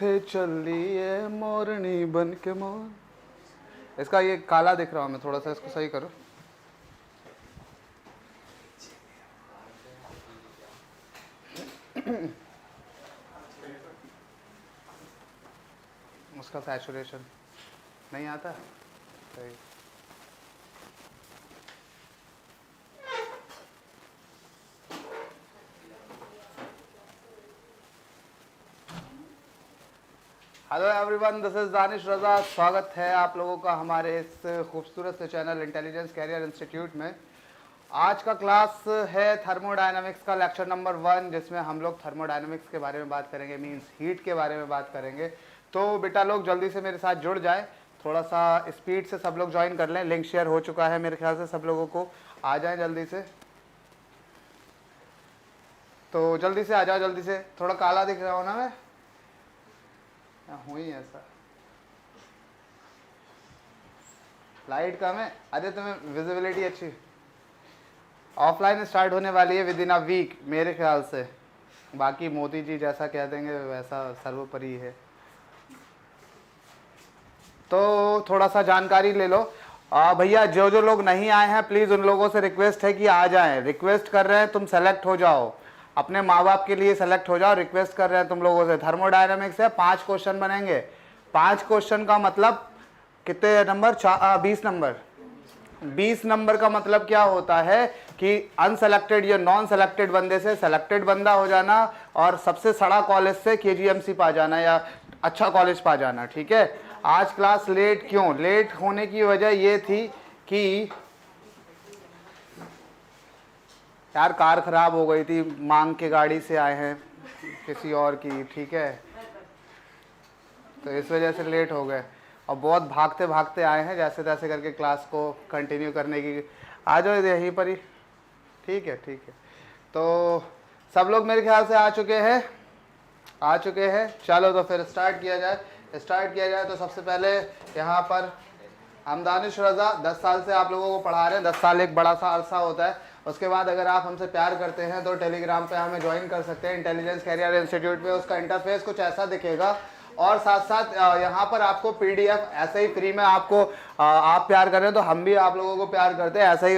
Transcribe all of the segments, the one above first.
किथे चलिए मोरनी बन के मोर। इसका ये काला दिख रहा हूँ मैं, थोड़ा सा इसको सही करो। उसका सैचुरेशन नहीं आता सही। Hello everyone, this is Danish Raza. स्वागत है आप लोगों का हमारे इस खूबसूरत से चैनल इंटेलिजेंस कैरियर इंस्टीट्यूट में। आज का क्लास है थर्मोडायनामिक्स का लेक्चर नंबर 1, जिसमें हम लोग थर्मोडायनामिक्स के बारे में बात करेंगे, मींस हीट के बारे में बात करेंगे। तो बेटा लोग जल्दी से मेरे साथ जुड़ जाए, थोड़ा सा स्पीड से सब लोग ज्वाइन कर लें। लिंक शेयर हो चुका है मेरे ख्याल से सब लोगों को, आ जाएं जल्दी से। तो जल्दी से आ जाओ, जल्दी से। थोड़ा काला दिख रहा हो ना मैं, हुई ऐसा, लाइट कम है। अरे तुम्हें विजिबिलिटी अच्छी। ऑफलाइन स्टार्ट होने वाली है विद इन अ वीक मेरे ख्याल से। बाकी मोदी जी जैसा कह देंगे वैसा सर्वोपरि है। तो थोड़ा सा जानकारी ले लो भैया। जो जो लोग नहीं आए हैं प्लीज उन लोगों से रिक्वेस्ट है कि आ जाएं। रिक्वेस्ट कर रहे हैं, तुम सेलेक्ट हो जाओ, अपने माँ बाप के लिए सेलेक्ट हो जाओ। रिक्वेस्ट कर रहे हैं तुम लोगों से। थर्मोडायनामिक्स है, 5 क्वेश्चन बनेंगे। 5 क्वेश्चन का मतलब कितने नंबर? 20 नंबर। 20 नंबर का मतलब क्या होता है कि अनसेलेक्टेड या नॉन सेलेक्टेड बंदे से सेलेक्टेड बंदा हो जाना, और सबसे सड़ा कॉलेज से KGMC पा जाना या अच्छा कॉलेज पा जाना। ठीक है। आज क्लास लेट क्यों? लेट होने की वजह ये थी कि यार कार खराब हो गई थी, मांग के गाड़ी से आए हैं किसी और की। ठीक है, तो इस वजह से लेट हो गए और बहुत भागते भागते आए हैं जैसे तैसे करके क्लास को कंटिन्यू करने की। आ जाओ यहीं पर ही। ठीक है, ठीक है। तो सब लोग मेरे ख्याल से आ चुके हैं, आ चुके हैं। चलो तो फिर स्टार्ट किया जाए। तो सबसे पहले यहाँ पर हम दानिश रजा 10 साल से आप लोगों को पढ़ा रहे हैं। 10 साल एक बड़ा सा अरसा होता है। उसके बाद अगर आप हमसे प्यार करते हैं तो टेलीग्राम पे हमें ज्वाइन कर सकते हैं, इंटेलिजेंस कैरियर इंस्टीट्यूट पे। उसका इंटरफेस कुछ ऐसा दिखेगा, और साथ साथ यहाँ पर आपको PDF ऐसे ही फ्री में आपको आप प्यार कर रहे हैं तो हम भी आप लोगों को प्यार करते हैं। ऐसा ही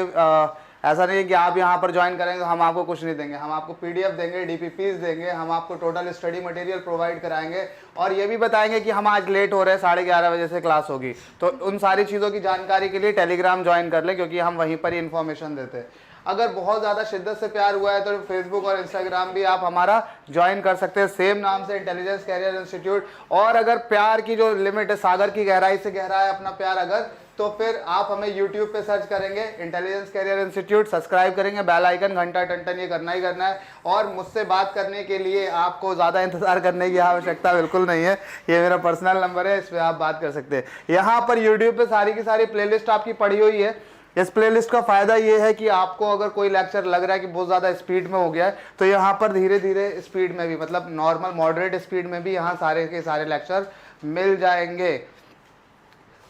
ऐसा नहीं है कि आप यहाँ पर ज्वाइन करेंगे तो हम आपको कुछ नहीं देंगे। हम आपको PDF देंगे, DPPs देंगे, हम आपको टोटल स्टडी मटेरियल प्रोवाइड कराएंगे, और ये भी बताएंगे कि हम आज लेट हो रहे हैं, 11:30 बजे से क्लास होगी। तो उन सारी चीज़ों की जानकारी के लिए टेलीग्राम ज्वाइन कर ले, क्योंकि हम वहीं पर ही इन्फॉर्मेशन देते हैं। अगर बहुत ज़्यादा शिद्दत से प्यार हुआ है तो फेसबुक और इंस्टाग्राम भी आप हमारा ज्वाइन कर सकते हैं, सेम नाम से इंटेलिजेंस कैरियर इंस्टीट्यूट। और अगर प्यार की जो लिमिट है, सागर की गहराई से गहरा है अपना प्यार अगर, तो फिर आप हमें यूट्यूब पे सर्च करेंगे इंटेलिजेंस कैरियर इंस्टीट्यूट, सब्सक्राइब करेंगे, बेल आइकन घंटा टन ये करना ही करना है। और मुझसे बात करने के लिए आपको ज़्यादा इंतजार करने की आवश्यकता बिल्कुल नहीं है। ये मेरा पर्सनल नंबर है, इस पर आप बात कर सकते हैं। यहाँ पर यूट्यूब पे सारी की सारी प्लेलिस्ट आपकी पड़ी हुई है। इस प्लेलिस्ट का फ़ायदा ये है कि आपको अगर कोई लेक्चर लग रहा है कि बहुत ज़्यादा स्पीड में हो गया है, तो यहाँ पर धीरे धीरे स्पीड में भी, मतलब नॉर्मल मॉडरेट स्पीड में भी यहाँ सारे के सारे लेक्चर मिल जाएंगे।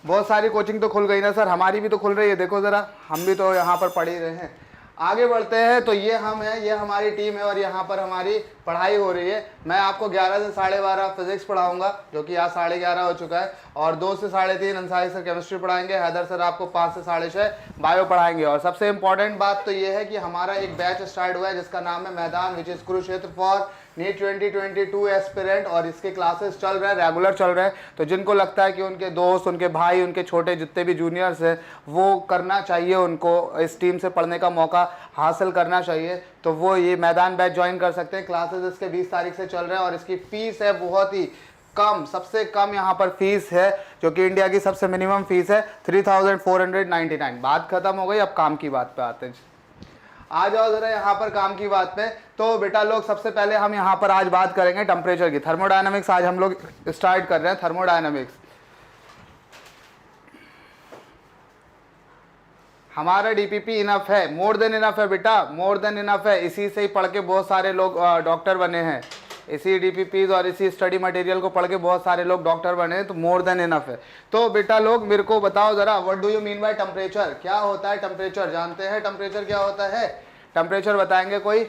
बहुत सारी कोचिंग तो खुल गई ना सर, हमारी भी तो खुल रही है। देखो ज़रा, हम भी तो यहाँ पर पढ़ ही रहे हैं। आगे बढ़ते हैं। तो ये हम हैं, ये हमारी टीम है, और यहाँ पर हमारी पढ़ाई हो रही है। मैं आपको 11 से 12:30 फिजिक्स पढ़ाऊंगा, जो कि आज 11:30 हो चुका है, और 2 से 3:30 अंसारी सर केमिस्ट्री पढ़ाएंगे, हैदर सर आपको 5 से 6:30 बायो पढ़ाएंगे। और सबसे इंपॉर्टेंट बात तो ये है कि हमारा एक बैच स्टार्ट हुआ है जिसका नाम है Maidan, which is Kurukshetra for NEET 2022 aspirant, और इसके क्लासेस चल रहे हैं, रेगुलर चल रहे हैं। तो जिनको लगता है कि उनके दोस्त, उनके भाई, उनके छोटे जितने भी जूनियर्स हैं वो करना चाहिए, उनको इस टीम से पढ़ने का मौका हासिल करना चाहिए, तो वो ये मैदान बैच ज्वाइन कर सकते हैं। क्लासेस इसके 20 तारीख से चल रहे हैं, और इसकी फीस है बहुत ही कम, सबसे कम यहाँ पर फीस है, जो कि इंडिया की सबसे मिनिमम फीस है 3499। बात खत्म हो गई, अब काम की बात पे आते हैं। आ जाओ जरा यहाँ पर काम की बात पे। तो बेटा लोग सबसे पहले हम यहाँ पर आज बात करेंगे टेम्परेचर की। थर्मोडायनामिक्स आज हम लोग स्टार्ट कर रहे हैं। थर्मोडायनामिक्स हमारा DPP इनफ है, मोर देन इनफ है बेटा, मोर देन इनफ है। इसी से ही पढ़ के बहुत सारे लोग डॉक्टर बने हैं। इसी DPPs और इसी स्टडी मटेरियल को पढ़ के बहुत सारे लोग डॉक्टर बने हैं, तो मोर देन इनफ है। तो बेटा लोग मेरे को बताओ जरा, what do you mean by temperature? क्या होता है टेम्परेचर? जानते हैं टेम्परेचर क्या होता है? टेम्परेचर बताएंगे कोई?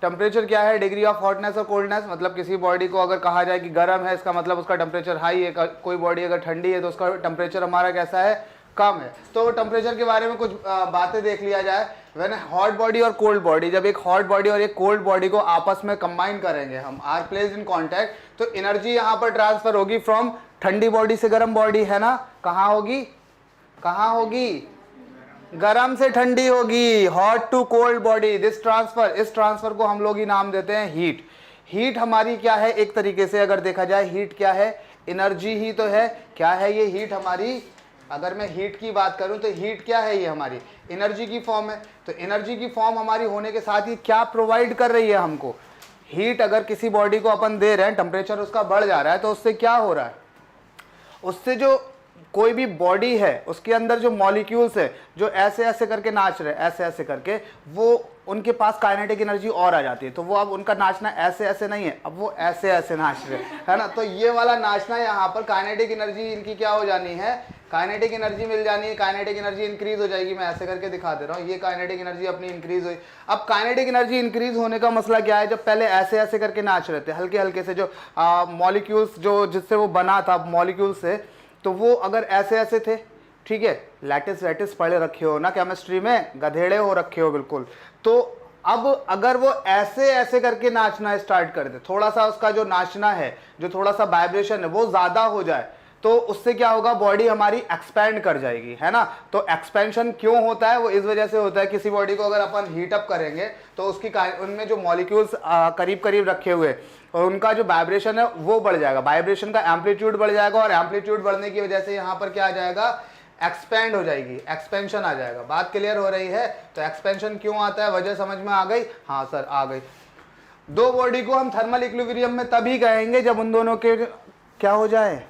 टेम्परेचर क्या है, डिग्री ऑफ हॉटनेस और कोल्डनेस, मतलब किसी बॉडी को अगर कहा जाए कि गर्म है, इसका मतलब उसका टेम्परेचर हाई है, कोई बॉडी अगर ठंडी है तो उसका टेम्परेचर हमारा कैसा है, कम है। तो टेम्परेचर के बारे में कुछ बातें देख लिया जाए। व्हेन हॉट बॉडी और कोल्ड बॉडी, जब एक हॉट बॉडी और एक कोल्ड बॉडी को आपस में कंबाइन करेंगे हम, आर प्लेस्ड इन कांटेक्ट, तो एनर्जी यहाँ पर ट्रांसफर होगी फ्रॉम ठंडी बॉडी से गर्म बॉडी, है ना, कहाँ होगी, कहाँ होगी, गर्म से ठंडी होगी, hot to cold body. This transfer, इस ट्रांसफर को हम लोग ही नाम देते हैं हीट। हीट हमारी क्या है, एक तरीके से अगर देखा जाए हीट क्या है, एनर्जी ही तो है। क्या है ये हीट हमारी, अगर मैं हीट की बात करूं तो हीट क्या है, ये हमारी एनर्जी की फॉर्म है। तो एनर्जी की फॉर्म हमारी होने के साथ ही क्या प्रोवाइड कर रही है हमको, हीट। अगर किसी बॉडी को अपन दे रहे हैं, टेम्परेचर उसका बढ़ जा रहा है, तो उससे क्या हो रहा है, उससे जो कोई भी बॉडी है उसके अंदर जो मॉलिक्यूल्स है जो ऐसे ऐसे करके नाच रहे हैं, ऐसे ऐसे करके, वो उनके पास काइनेटिक एनर्जी और आ जाती है। तो वो अब उनका नाचना ऐसे ऐसे नहीं है, अब वो ऐसे ऐसे नाच रहे हैं, है ना। तो ये वाला नाचना यहाँ पर काइनेटिक एनर्जी इनकी क्या हो जानी है, काइनेटिक एनर्जी मिल जानी है, काइनेटिक एनर्जी इंक्रीज हो जाएगी। मैं ऐसे करके दिखा दे रहा हूँ, ये काइनेटिक एनर्जी अपनी इंक्रीज हुई। अब काइनेटिक एनर्जी इंक्रीज होने का मसला क्या है, जब पहले ऐसे ऐसे करके नाच रहे थे, हल्के हल्के से जो मॉलिक्यूल्स जो जिससे वो बना था मॉलिक्यूल से, तो वो अगर ऐसे ऐसे थे, ठीक है, लैटिस वैटिस पढ़े रखे हो ना केमिस्ट्री में, गधेड़े हो रखे हो बिल्कुल। तो अब अगर वो ऐसे ऐसे करके नाचना स्टार्ट कर दे, थोड़ा सा उसका जो नाचना है, जो थोड़ा सा वाइब्रेशन है वो ज्यादा हो जाए, तो उससे क्या होगा, बॉडी हमारी एक्सपैंड कर जाएगी, है ना। तो एक्सपेंशन क्यों होता है, वो इस वजह से होता है, किसी बॉडी को अगर अपन हीट अप करेंगे तो उसकी उनमें जो मॉलिक्यूल्स करीब करीब रखे हुए और उनका जो वाइब्रेशन है वो बढ़ जाएगा, वाइब्रेशन का एम्पलीट्यूड बढ़ जाएगा, और एम्पलीट्यूड बढ़ने की वजह से यहाँ पर क्या आ जाएगा, एक्सपेंड हो जाएगी, एक्सपेंशन आ जाएगा। बात क्लियर हो रही है। तो एक्सपेंशन क्यों आता है, वजह समझ में आ गई, हाँ सर आ गई। दो बॉडी को हम थर्मल इक्विलिब्रियम में तभी कहेंगे जब उन दोनों के क्या हो जाए,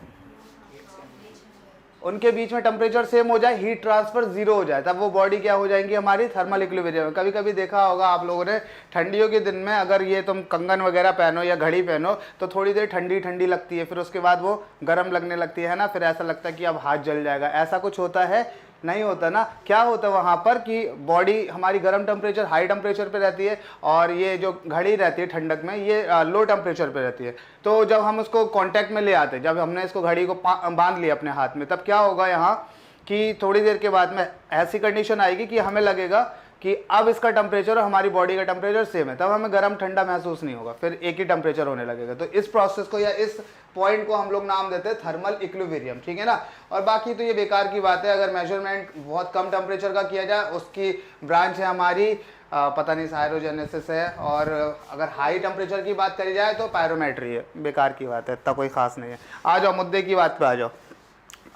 उनके बीच में टेम्परेचर सेम हो जाए, हीट ट्रांसफर जीरो हो जाए, तब वो बॉडी क्या हो जाएंगी हमारी, थर्मल इक्विलिब्रियम में। कभी कभी देखा होगा आप लोगों ने, ठंडियों के दिन में अगर ये तुम कंगन वगैरह पहनो या घड़ी पहनो तो थोड़ी देर ठंडी ठंडी लगती है, फिर उसके बाद वो गर्म लगने लगती है ना, फिर ऐसा लगता है कि अब हाथ जल जाएगा। ऐसा कुछ होता है, नहीं होता ना। क्या होता है वहाँ पर कि बॉडी हमारी गर्म टेम्परेचर, हाई टेम्परेचर पे रहती है, और ये जो घड़ी रहती है ठंडक में, ये लो टेम्परेचर पे रहती है। तो जब हम उसको कांटेक्ट में ले आते हैं, जब हमने इसको घड़ी को बांध लिया अपने हाथ में, तब क्या होगा यहाँ कि थोड़ी देर के बाद में ऐसी कंडीशन आएगी कि हमें लगेगा कि अब इसका टेम्परेचर और हमारी बॉडी का टेम्परेचर सेम है, तब हमें गर्म ठंडा महसूस नहीं होगा, फिर एक ही टेम्परेचर होने लगेगा। तो इस प्रोसेस को या इस पॉइंट को हम लोग नाम देते हैं थर्मल इक्विलिब्रियम, ठीक है ना। और बाकी तो ये बेकार की बात है, अगर मेजरमेंट बहुत कम टेम्परेचर का किया जाए, उसकी ब्रांच है हमारी पता नहीं साइरोजेनेसिस है, और अगर हाई टेम्परेचर की बात करी जाए तो पायरोमेट्री है। बेकार की बात है, इतना कोई खास नहीं है। आ जाओ मुद्दे की बात पे आ जाओ।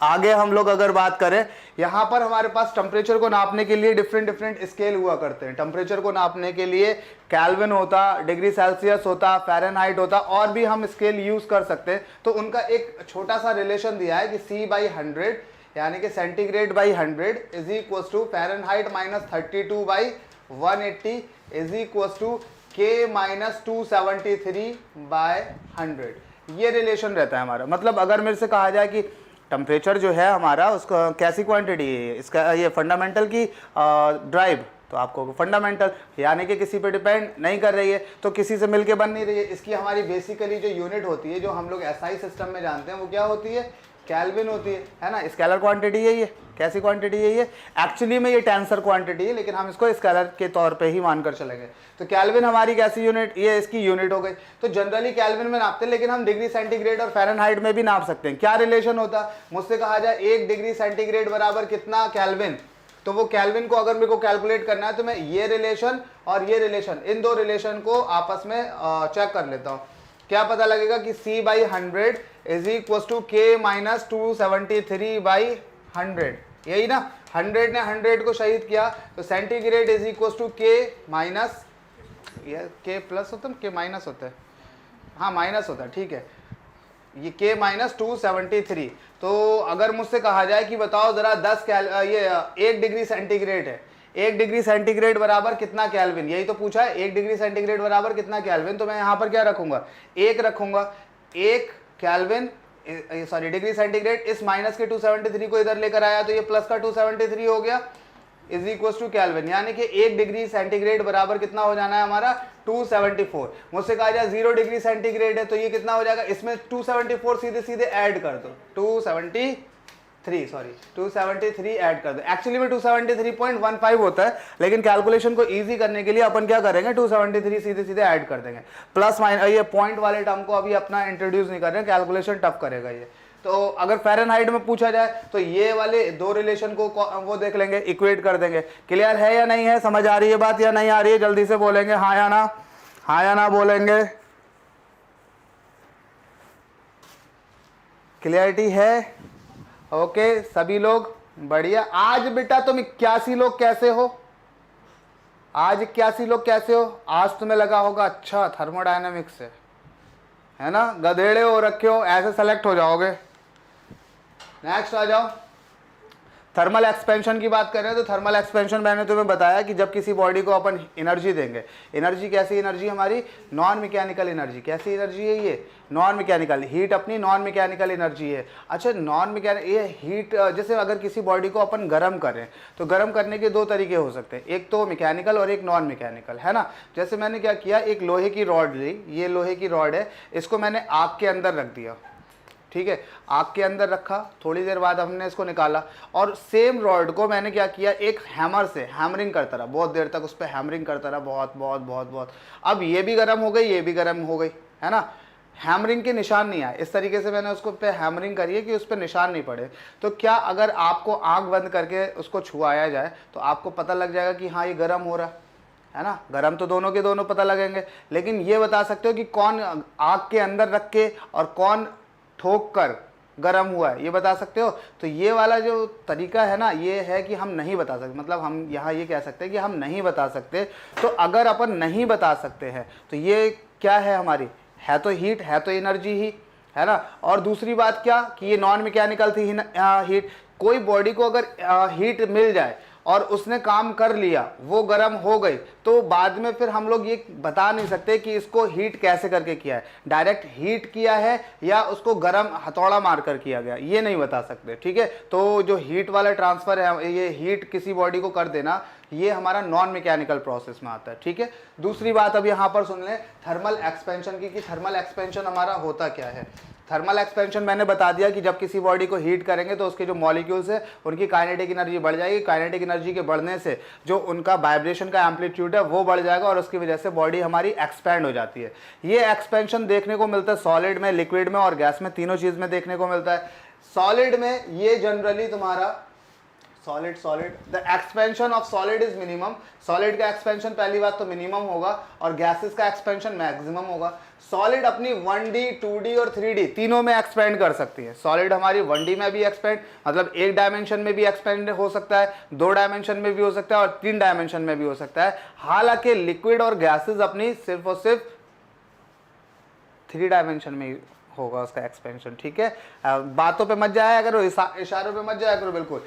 आगे हम लोग अगर बात करें, यहाँ पर हमारे पास टेम्परेचर को नापने के लिए डिफरेंट डिफरेंट स्केल हुआ करते हैं। टेम्परेचर को नापने के लिए केल्विन होता, डिग्री सेल्सियस होता, फ़ारेनहाइट होता, और भी हम स्केल यूज कर सकते हैं। तो उनका एक छोटा सा रिलेशन दिया है कि C/100 यानी कि centigrade by 100 is equal to Fahrenheit -32/180 is equal to K-273/100। ये रिलेशन रहता है हमारा। मतलब अगर मेरे से कहा जाए कि टेम्परेचर जो है हमारा, उसका कैसी क्वांटिटी है, इसका ये फंडामेंटल की ड्राइव, तो आपको फंडामेंटल यानी कि किसी पे डिपेंड नहीं कर रही है, तो किसी से मिलके बन नहीं रही है। इसकी हमारी बेसिकली जो यूनिट होती है, जो हम लोग SI सिस्टम में जानते हैं, वो क्या होती है, केल्विन होती है ना। स्केलर क्वांटिटी है ये, कैसी क्वांटिटी है ये, एक्चुअली में ये टेंसर क्वांटिटी है, लेकिन हम इसको स्केलर के तौर पे ही मानकर चलेंगे। तो केल्विन हमारी कैसी यूनिट, ये इसकी यूनिट हो गई। तो जनरली केल्विन में नापते हैं, लेकिन हम डिग्री सेंटीग्रेड और फ़ारेनहाइट में भी नाप सकते हैं। क्या रिलेशन होता, मुझसे कहा जाए 1 डिग्री सेंटीग्रेड बराबर कितना केल्विन, तो वो केल्विन को अगर मेरे को कैलकुलेट करना है, तो मैं ये रिलेशन और ये रिलेशन, इन दो रिलेशन को आपस में चेक कर लेता हूँ। क्या पता लगेगा कि C/100 is equal to K-273/100, यही ना। 100 ने 100 को शहीद किया, तो centigrade is equal to K plus होता है, K माइनस होता है, हाँ माइनस होता है, ठीक है, ये K-273। तो अगर मुझसे कहा जाए कि बताओ जरा 1 डिग्री सेंटीग्रेड है, 1 डिग्री सेंटीग्रेड बराबर कितना केल्विन, यही तो पूछा है, 1 डिग्री सेंटीग्रेड बराबर कितना केल्विन। तो मैं यहाँ पर क्या रखूंगा, 1 रखूंगा, 1 केल्विन सॉरी डिग्री सेंटीग्रेड, इस माइनस के 273 को इधर लेकर आया तो ये प्लस का 273 हो गया, इज इक्वल टू केल्विन, यानी कि 1 डिग्री सेंटीग्रेड बराबर कितना हो जाना है हमारा 274। मुझसे कहा जाए 0 डिग्री सेंटीग्रेड है तो ये कितना हो जाएगा, इसमें 274 सीधे सीधे ऐड कर दो, 273 ऐड कर दो। एक्चुअली में 273.15 होता है, लेकिन कैलकुलेशन को इजी करने के लिए अपन क्या करेंगे 273 सीधे सीधे ऐड कर देंगे। प्लस माइनस ये पॉइंट वाले टर्म को अभी अपना इंट्रोड्यूस नहीं कर रहे हैं, कैलकुलेशन टफ करेगा ये। तो अगर फ़ारेनहाइट में पूछा जाए तो ये वाले दो रिलेशन को वो देख लेंगे, इक्वेट कर देंगे। क्लियर है या नहीं है, समझ आ रही है बात या नहीं आ रही है, जल्दी से बोलेंगे हाँ या ना, हाँ या ना बोलेंगे। क्लियरिटी है? ओके सभी लोग बढ़िया। आज बेटा तुम 81 लोग कैसे हो, आज 81 लोग कैसे हो? आज तुम्हें लगा होगा अच्छा थर्मोडायनेमिक्स है ना, गधेड़े हो रखे हो, ऐसे सेलेक्ट हो जाओगे। नेक्स्ट आ जाओ, थर्मल एक्सपेंशन की बात कर रहे हैं। तो थर्मल एक्सपेंशन मैंने तुम्हें बताया कि जब किसी बॉडी को अपन एनर्जी देंगे, एनर्जी कैसी एनर्जी हमारी, नॉन मैकेनिकल एनर्जी। कैसी एनर्जी है ये, नॉन मैकेनिकल, हीट अपनी नॉन मैकेनिकल एनर्जी है। अच्छा नॉन मैकेनिकल ये हीट, जैसे अगर किसी बॉडी को अपन गर्म करें तो गर्म करने के दो तरीके हो सकते हैं, एक तो मैकेनिकल और एक नॉन मैकेनिकल, है ना। जैसे मैंने क्या किया, एक लोहे की रॉड ली, ये लोहे की रॉड है, इसको मैंने आग के अंदर रख दिया, ठीक है, आग के अंदर रखा, थोड़ी देर बाद हमने इसको निकाला और सेम रॉड को मैंने क्या किया, एक हैमर से हैमरिंग करता रहा, बहुत देर तक उस पर हैमरिंग करता रहा, बहुत बहुत बहुत बहुत। अब ये भी गर्म हो गई, ये भी गर्म हो गई, है ना, हैमरिंग के निशान नहीं आए। इस तरीके से मैंने उसको पे हैमरिंग करी है कि उस पर निशान नहीं पड़े। तो क्या अगर आपको आँख बंद करके उसको छुआया जाए तो आपको पता लग जाएगा कि हाँ ये गर्म हो रहा है ना, गर्म तो दोनों के दोनों पता लगेंगे। लेकिन ये बता सकते हो कि कौन आग के अंदर रख के और कौन ठोक कर गर्म हुआ है, ये बता सकते हो। तो ये वाला जो तरीका है ना, ये है कि हम नहीं बता सकते, मतलब हम यहाँ ये कह सकते हैं कि हम नहीं बता सकते। तो अगर अपन नहीं बता सकते हैं तो ये क्या है हमारी, है तो हीट, है तो एनर्जी ही, है ना। और दूसरी बात क्या कि ये नॉन मैकेनिकल थी हीट। कोई बॉडी को अगर हीट मिल जाए और उसने काम कर लिया, वो गर्म हो गई, तो बाद में फिर हम लोग ये बता नहीं सकते कि इसको हीट कैसे करके किया है, डायरेक्ट हीट किया है या उसको गर्म हथौड़ा मार कर किया गया, ये नहीं बता सकते, ठीक है। तो जो हीट वाला ट्रांसफ़र है, ये हीट किसी बॉडी को कर देना, ये हमारा नॉन मैकेनिकल प्रोसेस में आता है, ठीक है। दूसरी बात अब यहाँ पर सुन लें थर्मल एक्सपेंशन की, कि थर्मल एक्सपेंशन हमारा होता क्या है। थर्मल एक्सपेंशन मैंने बता दिया कि जब किसी बॉडी को हीट करेंगे तो उसके जो मॉलिक्यूल्स है उनकी काइनेटिक एनर्जी बढ़ जाएगी। काइनेटिक एनर्जी के बढ़ने से जो उनका वाइब्रेशन का एम्पलीट्यूड है वो बढ़ जाएगा और उसकी वजह से बॉडी हमारी एक्सपैंड हो जाती है। ये एक्सपेंशन देखने को मिलता है सॉलिड में, लिक्विड में और गैस में, तीनों चीज़ में देखने को मिलता है। सॉलिड में ये जनरली तुम्हारा solid the expansion of solid is minimum. Solid का एक्सपेंशन पहली बात तो मिनिमम होगा और गैसेस का एक्सपेंशन मैक्सिमम होगा। सॉलिड अपनी 1D 2D और 3D तीनों में एक्सपेंड कर सकती है। सॉलिड हमारी 1D में भी एक्सपेंड, मतलब एक डायमेंशन में भी एक्सपेंड हो सकता है, 2 डायमेंशन में भी हो सकता है और 3 डायमेंशन में भी हो सकता है। हालांकि लिक्विड और गैसेस अपनी सिर्फ और सिर्फ 3 डायमेंशन में होगा उसका एक्सपेंशन, ठीक है। बातों पे मत जाया करो, इशारों पे मत जाया करो बिल्कुल।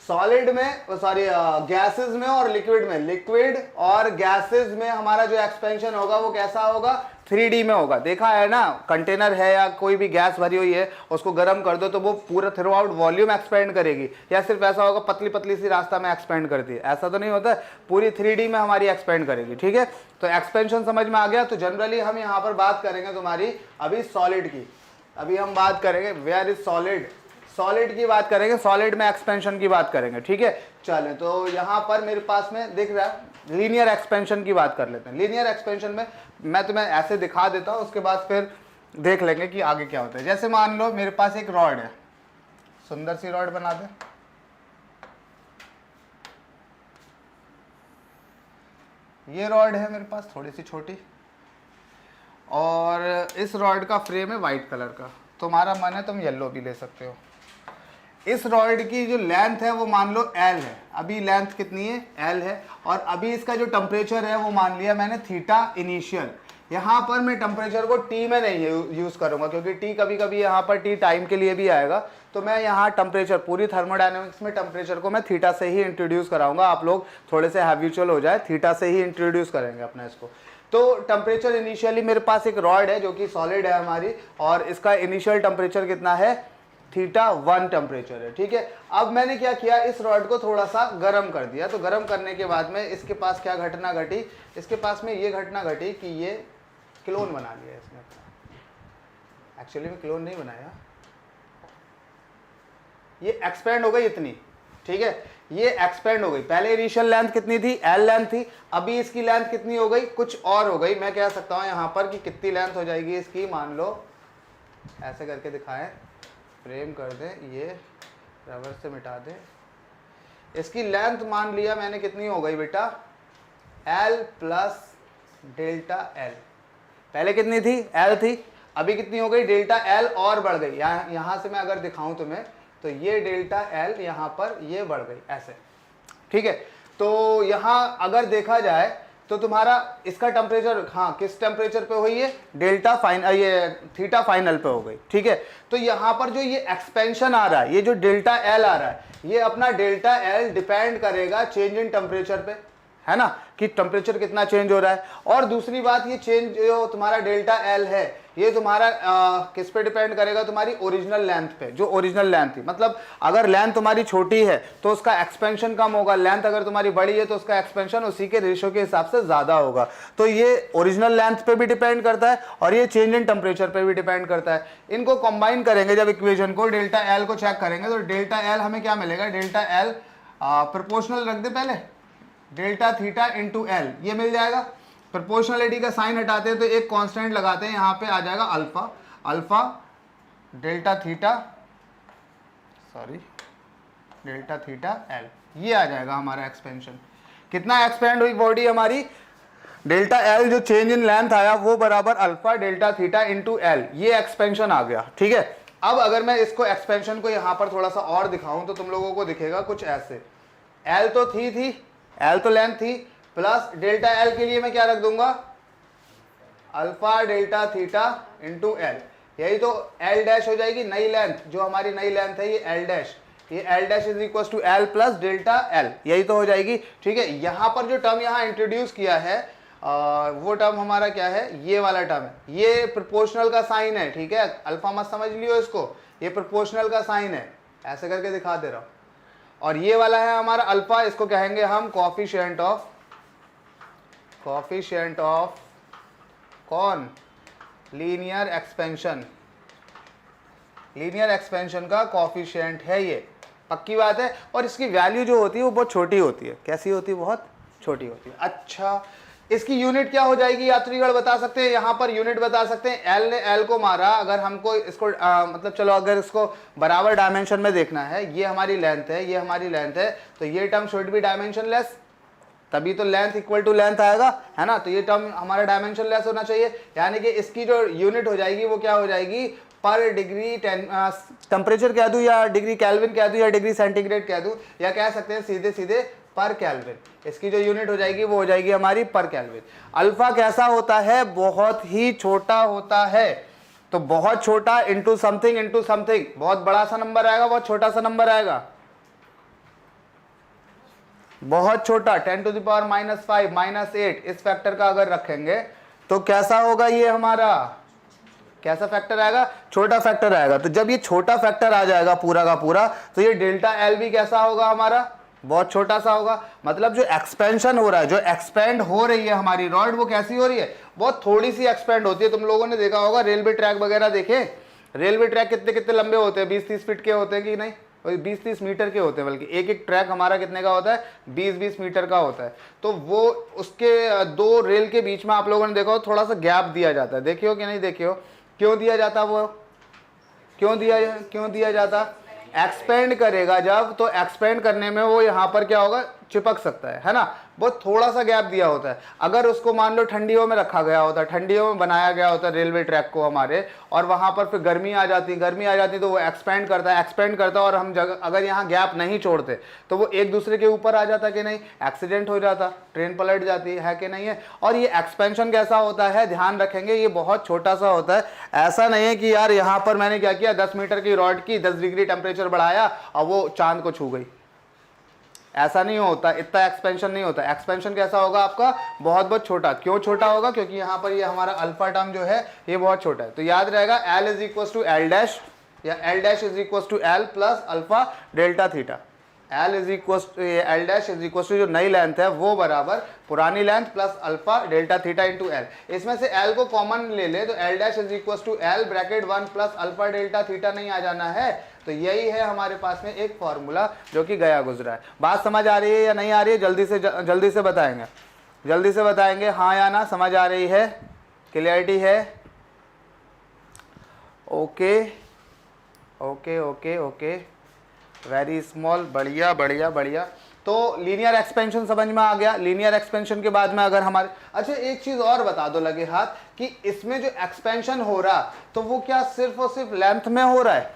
सॉलिड में गैसेस में और लिक्विड में, लिक्विड और गैसेस में हमारा जो एक्सपेंशन होगा वो कैसा होगा, 3D में होगा। देखा है ना, कंटेनर है या कोई भी गैस भरी हुई है, उसको गर्म कर दो तो वो पूरा थ्रू आउट वॉल्यूम एक्सपेंड करेगी, या सिर्फ ऐसा होगा पतली पतली सी रास्ता में एक्सपेंड करती है, ऐसा तो नहीं होता, पूरी 3D में हमारी एक्सपेंड करेगी, ठीक है। तो एक्सपेंशन समझ में आ गया। तो जनरली हम यहाँ पर बात करेंगे तुम्हारी अभी सॉलिड की, अभी हम बात करेंगे वेयर इज सॉलिड, सॉलिड की बात करेंगे, सॉलिड में एक्सपेंशन की बात करेंगे, ठीक है। चलें तो यहाँ पर मेरे पास में दिख रहा है लीनियर एक्सपेंशन की बात कर लेते हैं। लीनियर एक्सपेंशन में मैं तुम्हें ऐसे दिखा देता हूँ, उसके बाद फिर देख लेंगे कि आगे क्या होता है। जैसे मान लो मेरे पास एक रॉड है, सुंदर सी रॉड बना दे, ये रॉड है मेरे पास थोड़ी सी छोटी, और इस रॉड का फ्रेम है वाइट कलर का, तुम्हारा मन है तुम येलो भी ले सकते हो। इस रॉड की जो लेंथ है वो मान लो L है, अभी लेंथ कितनी है, L है, और अभी इसका जो टेम्परेचर है वो मान लिया मैंने थीटा इनिशियल। यहाँ पर मैं टेम्परेचर को T में नहीं यूज़ करूँगा, क्योंकि T कभी कभी यहाँ पर T टाइम के लिए भी आएगा, तो मैं यहाँ टेम्परेचर, पूरी थर्मोडायनेमिक्स में टेम्परेचर को मैं थीटा से ही इंट्रोड्यूस कराऊंगा। आप लोग थोड़े से हैबिचुअल हो जाए, थीटा से ही इंट्रोड्यूस करेंगे अपना इसको। तो टेम्परेचर इनिशियली मेरे पास एक रॉड है जो कि सॉलिड है हमारी, और इसका इनिशियल टेम्परेचर कितना है θ1 टेम्परेचर है, ठीक है। अब मैंने क्या किया, इस रॉड को थोड़ा सा गर्म कर दिया, तो गर्म करने के बाद में इसके पास क्या घटना घटी, इसके पास में ये घटना घटी कि ये क्लोन बना लिया इसने। एक्चुअली में क्लोन नहीं बनाया, ये एक्सपेंड हो गई इतनी, ठीक है, ये एक्सपेंड हो गई। पहले इनिशियल लेंथ कितनी थी, एल लेंथ थी, अभी इसकी लेंथ कितनी हो गई, कुछ और हो गई। मैं कह सकता हूं यहां पर कि कितनी लेंथ हो जाएगी इसकी, मान लो ऐसे करके दिखाएं, फ्रेम कर दें, ये रबर से मिटा दें, इसकी लेंथ मान लिया मैंने कितनी हो गई बेटा, एल प्लस डेल्टा एल। पहले कितनी थी, एल थी, अभी कितनी हो गई, डेल्टा एल और बढ़ गई। यहां से मैं अगर दिखाऊं तुम्हें तो ये डेल्टा एल यहां पर ये बढ़ गई ऐसे, ठीक है। तो यहां अगर देखा जाए तो तुम्हारा इसका टेम्परेचर, हाँ, किस टेम्परेचर पे हुई है, डेल्टा फाइनल, ये थीटा फाइनल पे हो गई, ठीक है। तो यहां पर जो ये एक्सपेंशन आ रहा है, ये जो डेल्टा एल आ रहा है, ये अपना डेल्टा एल डिपेंड करेगा चेंज इन टेम्परेचर पे, है ना, कि टेम्परेचर कितना चेंज हो रहा है। और दूसरी बात, ये चेंज जो तुम्हारा डेल्टा एल है, ये तुम्हारा किस पे डिपेंड करेगा, तुम्हारी ओरिजिनल लेंथ पे, जो ओरिजिनल लेंथ थी। मतलब अगर लेंथ तुम्हारी छोटी है तो उसका एक्सपेंशन कम होगा, लेंथ अगर तुम्हारी बड़ी है तो उसका एक्सपेंशन उसी के रेशियो के हिसाब से ज्यादा होगा। तो ये ओरिजिनल लेंथ पे भी डिपेंड करता है और ये चेंज इन टेम्परेचर पे भी डिपेंड करता है। इनको कंबाइन करेंगे जब इक्वेशन को, डेल्टा एल को चेक करेंगे तो डेल्टा एल हमें क्या मिलेगा, डेल्टा एल प्रोपोर्शनल रख दे पहले, डेल्टा थीटा इंटू एल, ये मिल जाएगा। प्रोपोर्शनलिटी का साइन हटाते हैं तो एक कांस्टेंट लगाते हैं, यहां पे आ जाएगा alpha, alpha delta theta, sorry delta theta L, ये आ जाएगा हमारा एक्सपेंशन। कितना एक्सपेंड हुई बॉडी हमारी, डेल्टा एल जो चेंज इन लेंथ आया वो बराबर alpha delta theta into L, ये एक्सपेंशन आ गया, ठीक है। अब अगर मैं इसको एक्सपेंशन को यहां पर थोड़ा सा और दिखाऊं तो तुम लोगों को दिखेगा कुछ ऐसे, एल तो थी एल तो लेंथ थी, प्लस डेल्टा एल के लिए मैं क्या रख दूंगा, alpha delta theta into L, यही तो एल डैश हो जाएगी नई लेंथ, जो हमारी नई लेंथ है ये एल डैश, ये L dash is equal to L plus delta L, यही तो हो जाएगी, ठीक है। यहां पर जो टर्म यहां इंट्रोड्यूस किया है वो टर्म हमारा क्या है, ये वाला टर्म है, ये प्रोपोर्शनल का साइन है, ठीक है। अल्फा मत समझ लियो इसको, ये प्रोपोर्शनल का साइन है, ऐसे करके दिखा दे रहा हूं। और ये वाला है हमारा अल्फा, इसको कहेंगे हम कोफिशिएंट ऑफ कौन, लीनियर एक्सपेंशन, लीनियर एक्सपेंशन का कोफिशिएंट है ये, पक्की बात है। और इसकी वैल्यू जो होती है वो बहुत छोटी होती है, कैसी होती है, बहुत छोटी होती है। अच्छा, इसकी यूनिट क्या हो जाएगी, यात्रीगण बता सकते हैं, यहां पर यूनिट बता सकते हैं। एल ने एल को मारा, अगर हमको इसको मतलब चलो अगर इसको बराबर डायमेंशन में देखना है, ये हमारी लेंथ है, ये हमारी लेंथ है, तो ये term should be dimension less, तभी तो लेंथ इक्वल टू लेंथ आएगा, है ना। तो ये टर्म हमारा डायमेंशन लेस होना चाहिए, यानी कि इसकी जो यूनिट हो जाएगी वो क्या हो जाएगी, पर डिग्री टेम्परेचर कह दूं या डिग्री केल्विन कह दूं या डिग्री सेंटीग्रेड कह दूं, या कह सकते हैं सीधे सीधे पर केल्विन। इसकी जो यूनिट हो जाएगी वो हो जाएगी हमारी पर केल्विन। अल्फा कैसा होता है, बहुत ही छोटा होता है, तो बहुत छोटा इंटू समथिंग, बहुत बड़ा सा नंबर आएगा, बहुत छोटा सा नंबर आएगा, बहुत छोटा 10 टू द पावर -5 -8 इस फैक्टर का अगर रखेंगे तो कैसा होगा, ये हमारा कैसा फैक्टर आएगा, छोटा फैक्टर आएगा। तो जब ये छोटा फैक्टर आ जाएगा पूरा का पूरा, तो ये डेल्टा एल भी कैसा होगा हमारा, बहुत छोटा सा होगा। मतलब जो एक्सपेंशन हो रहा है, जो एक्सपेंड हो रही है हमारी रॉड, वो कैसी हो रही है, बहुत थोड़ी सी एक्सपेंड होती है। तुम लोगों ने देखा होगा रेलवे ट्रैक वगैरह देखे, रेलवे ट्रैक कितने कितने लंबे होते हैं, 20-30 फीट के होते हैं कि नहीं, 20-30 मीटर के होते हैं, बल्कि एक एक ट्रैक हमारा कितने का होता है, 20-20 मीटर का होता है। तो वो उसके दो रेल के बीच में आप लोगों ने देखा हो थोड़ा सा गैप दिया जाता है, देखियो कि नहीं देखियो, क्यों दिया जाता, वो क्यों दिया जाता, एक्सपेंड करेगा जब, तो एक्सपेंड करने में वो यहाँ पर क्या होगा, चिपक सकता है ना, बहुत थोड़ा सा गैप दिया होता है। अगर उसको मान लो ठंडियों में रखा गया होता है, ठंडियों में बनाया गया होता है रेलवे ट्रैक को हमारे, और वहां पर फिर गर्मी आ जाती तो वो एक्सपेंड करता है, और हम अगर यहाँ गैप नहीं छोड़ते तो वो एक दूसरे के ऊपर आ जाता कि नहीं, एक्सीडेंट हो जाता, ट्रेन पलट जाती है कि नहीं है। और ये एक्सपेंशन कैसा होता है, ध्यान रखेंगे, ये बहुत छोटा सा होता है। ऐसा नहीं है कि यार यहाँ पर मैंने क्या किया, 10 मीटर की रॉड की 10 डिग्री टेम्परेचर बढ़ाया और वो चांद को छू गई, ऐसा नहीं होता, इतना एक्सपेंशन नहीं होता। एक्सपेंशन कैसा होगा आपका, बहुत बहुत छोटा। क्यों छोटा होगा, क्योंकि यहाँ पर ये हमारा अल्फा टर्म जो है ये बहुत छोटा है। तो याद रहेगा L is equal to L dash, या L dash is equal to L plus alpha delta theta. L is equal to L dash is equal to जो नई लेंथ है वो बराबर पुरानी length plus alpha delta theta into L. इसमें से L को कॉमन ले ले तो L dash is equal to L bracket 1 plus alpha delta theta नहीं आ जाना है। तो यही है हमारे पास में एक फॉर्मूला जो कि गया गुजरा है। बात समझ आ रही है या नहीं आ रही है? जल्दी से बताएंगे, जल्दी से बताएंगे हाँ या ना। समझ आ रही है? क्लियरिटी है? Okay okay okay okay, very small, बढ़िया बढ़िया बढ़िया। तो लीनियर एक्सपेंशन समझ में आ गया। लीनियर एक्सपेंशन के बाद में अगर हमारे, अच्छा एक चीज और बता दो लगे हाथ कि इसमें जो एक्सपेंशन हो रहा तो वो क्या सिर्फ और सिर्फ लेंथ में हो रहा है?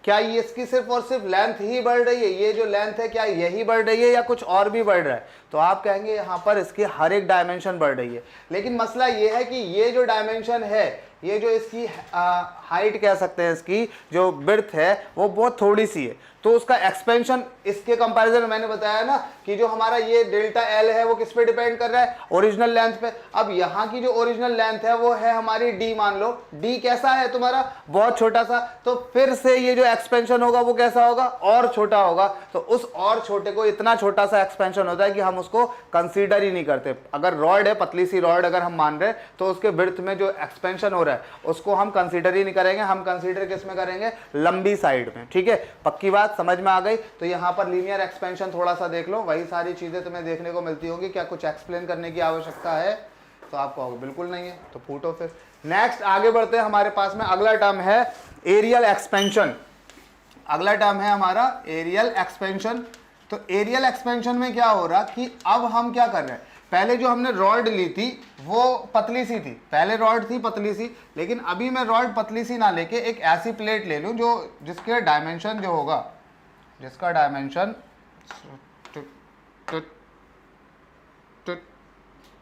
क्या ये इसकी सिर्फ और सिर्फ लेंथ ही बढ़ रही है? ये जो लेंथ है क्या यही बढ़ रही है या कुछ और भी बढ़ रहा है? तो आप कहेंगे यहाँ पर इसकी हर एक डायमेंशन बढ़ रही है। लेकिन मसला ये है कि ये जो डायमेंशन है, ये जो इसकी हाइट कह सकते हैं, इसकी जो विड्थ है वो बहुत थोड़ी सी है। तो उसका एक्सपेंशन इसके कंपैरिजन में मैंने बताया ना कि जो हमारा ये डेल्टा एल है वो किस पे डिपेंड कर रहा है? ओरिजिनल लेंथ पे। अब यहाँ की जो ओरिजिनल लेंथ है वो है हमारी डी, मान लो डी कैसा है तुम्हारा? बहुत छोटा सा। तो फिर से ये जो एक्सपेंशन होगा वो कैसा होगा? और छोटा होगा। तो उस और छोटे को इतना छोटा सा एक्सपेंशन होता है कि हम उसको कंसीडर ही नहीं करते। अगर रॉड है, पतली सी रॉड अगर हम मान रहे तो उसके विड्थ में जो एक्सपेंशन हो रहा है उसको हम कंसीडर ही नहीं करेंगे। हम कंसीडर किस में करेंगे? लंबी साइड में। ठीक है, पक्की बात समझ में आ गई? तो यहाँ पर लीनियर एक्सपेंशन थोड़ा सा देख लो, वही सारी चीजें तुम्हें देखने को मिलती होंगी। क्या कुछ एक्सप्लेन करने की आवश्यकता है? तो आप कहोगे बिल्कुल नहीं है, तो फूटो फिर। नेक्स्ट आगे बढ़ते हैं, हमारे पास में अगला टर्म है एरियल एक्सपेंशन। अगला टर्म है हमारा एरियल एक्सपेंशन। तो एरियल एक्सपेंशन में क्या हो रहा कि अब हम क्या कर रहे हैं, पहले जो हमने रॉड ली थी वो पतली सी थी, पहले रॉड थी पतली सी, लेकिन अभी मैं रॉड पतली सी ना लेके एक ऐसी प्लेट ले लूं जो जिसके डायमेंशन जो होगा, जिसका डायमेंशन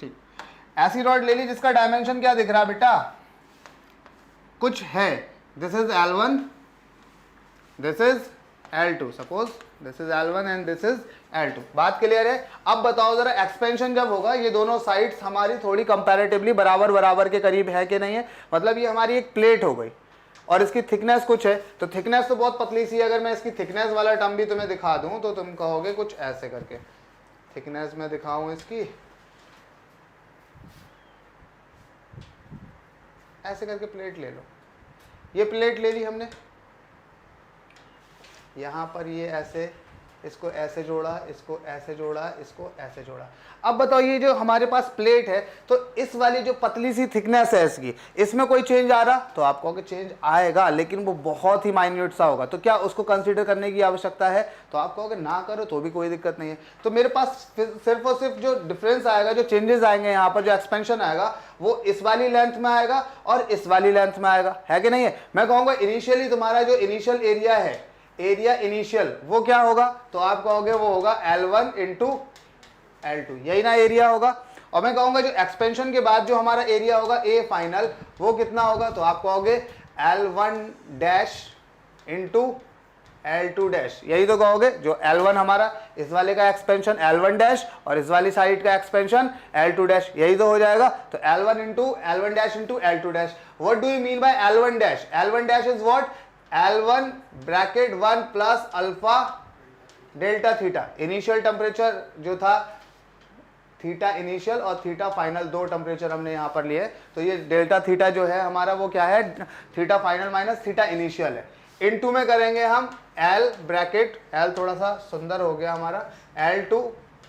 ठीक, ऐसी रॉड ले ली जिसका डायमेंशन क्या दिख रहा है बेटा? कुछ है। This is L1, this is L2, suppose this is L1 and this is L2। बात क्लियर है? अब बताओ जरा, एक्सपेंशन जब होगा ये दोनों साइड्स हमारी थोड़ी कंपैरेटिवली बराबर बराबर के करीब है कि नहीं है? मतलब ये हमारी एक प्लेट हो गई और इसकी थिकनेस कुछ है। तो थिकनेस तो बहुत पतली सी है। अगर मैं इसकी थिकनेस वाला टर्म भी तुम्हें दिखा दूं तो तुम कहोगे कुछ ऐसे करके, थिकनेस में दिखाऊं इसकी, ऐसे करके प्लेट ले लो। ये प्लेट ले ली हमने, यहाँ पर ये ऐसे, इसको ऐसे जोड़ा, इसको ऐसे जोड़ा, इसको ऐसे जोड़ा। अब बताओ ये जो हमारे पास प्लेट है तो इस वाली जो पतली सी थिकनेस है इसकी, इसमें कोई चेंज आ रहा? तो आप कहोगे चेंज आएगा, लेकिन वो बहुत ही माइन्यूट सा होगा। तो क्या उसको कंसीडर करने की आवश्यकता है? तो आप कहोगे ना करो तो भी कोई दिक्कत नहीं है। तो मेरे पास सिर्फ और सिर्फ जो डिफरेंस आएगा, जो चेंजेस आएंगे यहाँ पर, जो एक्सपेंशन आएगा वो इस वाली लेंथ में आएगा और इस वाली लेंथ में आएगा, है कि नहीं है? मैं कहूँगा इनिशियली तुम्हारा जो इनिशियल एरिया है, एरिया इनिशियल, वो क्या होगा? तो आप कहोगे वो होगा L1 इंटू L2, यही ना एरिया होगा। और मैं कहूंगा जो एक्सपेंशन के बाद जो हमारा एरिया होगा ए फाइनल, वो कितना होगा? तो आप कहोगे L1 dash into L2 dash, यही तो कहोगे। जो L1 हमारा इस वाले का एक्सपेंशन L1 डैश और इस वाली साइड का एक्सपेंशन L2 डैश, यही तो हो जाएगा। तो L1 into L1 dash into L2 dash. What do you mean by L1 dash? L1 dash is what? L1 bracket 1 plus alpha delta theta. Initial temperature जो था, थीटा इनिशियल और theta final, दो temperature हमने यहाँ पर लिए। तो ये डेल्टा थीटा जो है हमारा वो क्या है? Theta final minus theta initial है। इनटू में करेंगे हम L ब्रैकेट, L थोड़ा सा सुंदर हो गया हमारा, L2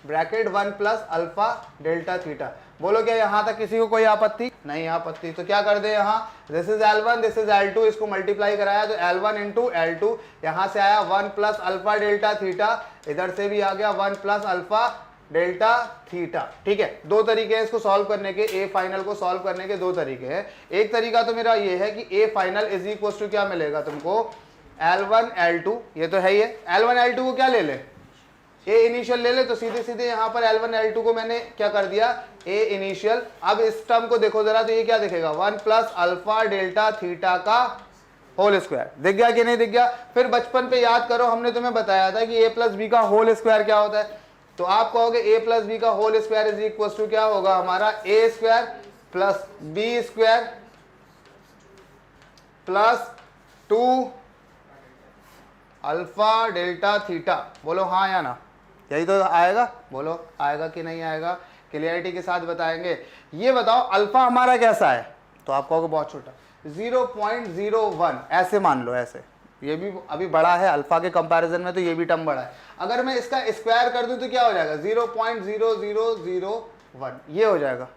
bracket 1 plus alpha delta theta. बोलो क्या यहाँ तक किसी को कोई आपत्ति? नहीं आपत्ति। तो क्या कर दे यहाँ, this is L1, this is L2, इसको मल्टीप्लाई कराया तो L1 इंटू L2, यहाँ से आया 1 प्लस अल्फा डेल्टा थीटा, इधर से भी आ गया 1 प्लस अल्फा डेल्टा थीटा। ठीक है, दो तरीके हैं इसको सॉल्व करने के, ए फाइनल को सॉल्व करने के दो तरीके हैं। एक तरीका तो मेरा ये है कि A final is equal to क्या मिलेगा तुमको? L1 L2, ये तो है ही है। L1 L2 को क्या ले ले? ए इनिशियल ले ले। तो सीधे सीधे यहाँ पर L1 L2 को मैंने क्या कर दिया? ए इनिशियल। अब इस टर्म को देखो जरा, तो ये क्या दिखेगा? 1 प्लस अल्फा डेल्टा थीटा का होल स्क्वायर। दिख गया कि नहीं दिख गया? फिर बचपन पे याद करो, हमने तुम्हें बताया था कि ए प्लस बी का होल स्क्वायर क्या होता है। तो आप कहोगे ए प्लस बी का whole square is equal to क्या होगा हमारा? A square plus B square plus 2 alpha delta theta, बोलो हाँ या ना, यही तो आएगा, बोलो आएगा कि नहीं आएगा, क्लियरिटी के साथ बताएंगे। ये बताओ अल्फा हमारा कैसा है, तो आप कहोगे बहुत छोटा, 0.01 ऐसे मान लो, ऐसे, ये भी अभी बड़ा है अल्फा के कंपैरिजन में, तो ये भी टर्म बड़ा है। अगर मैं इसका स्क्वायर कर दूं तो क्या हो जाएगा, 0.0001 ये हो जाएगा।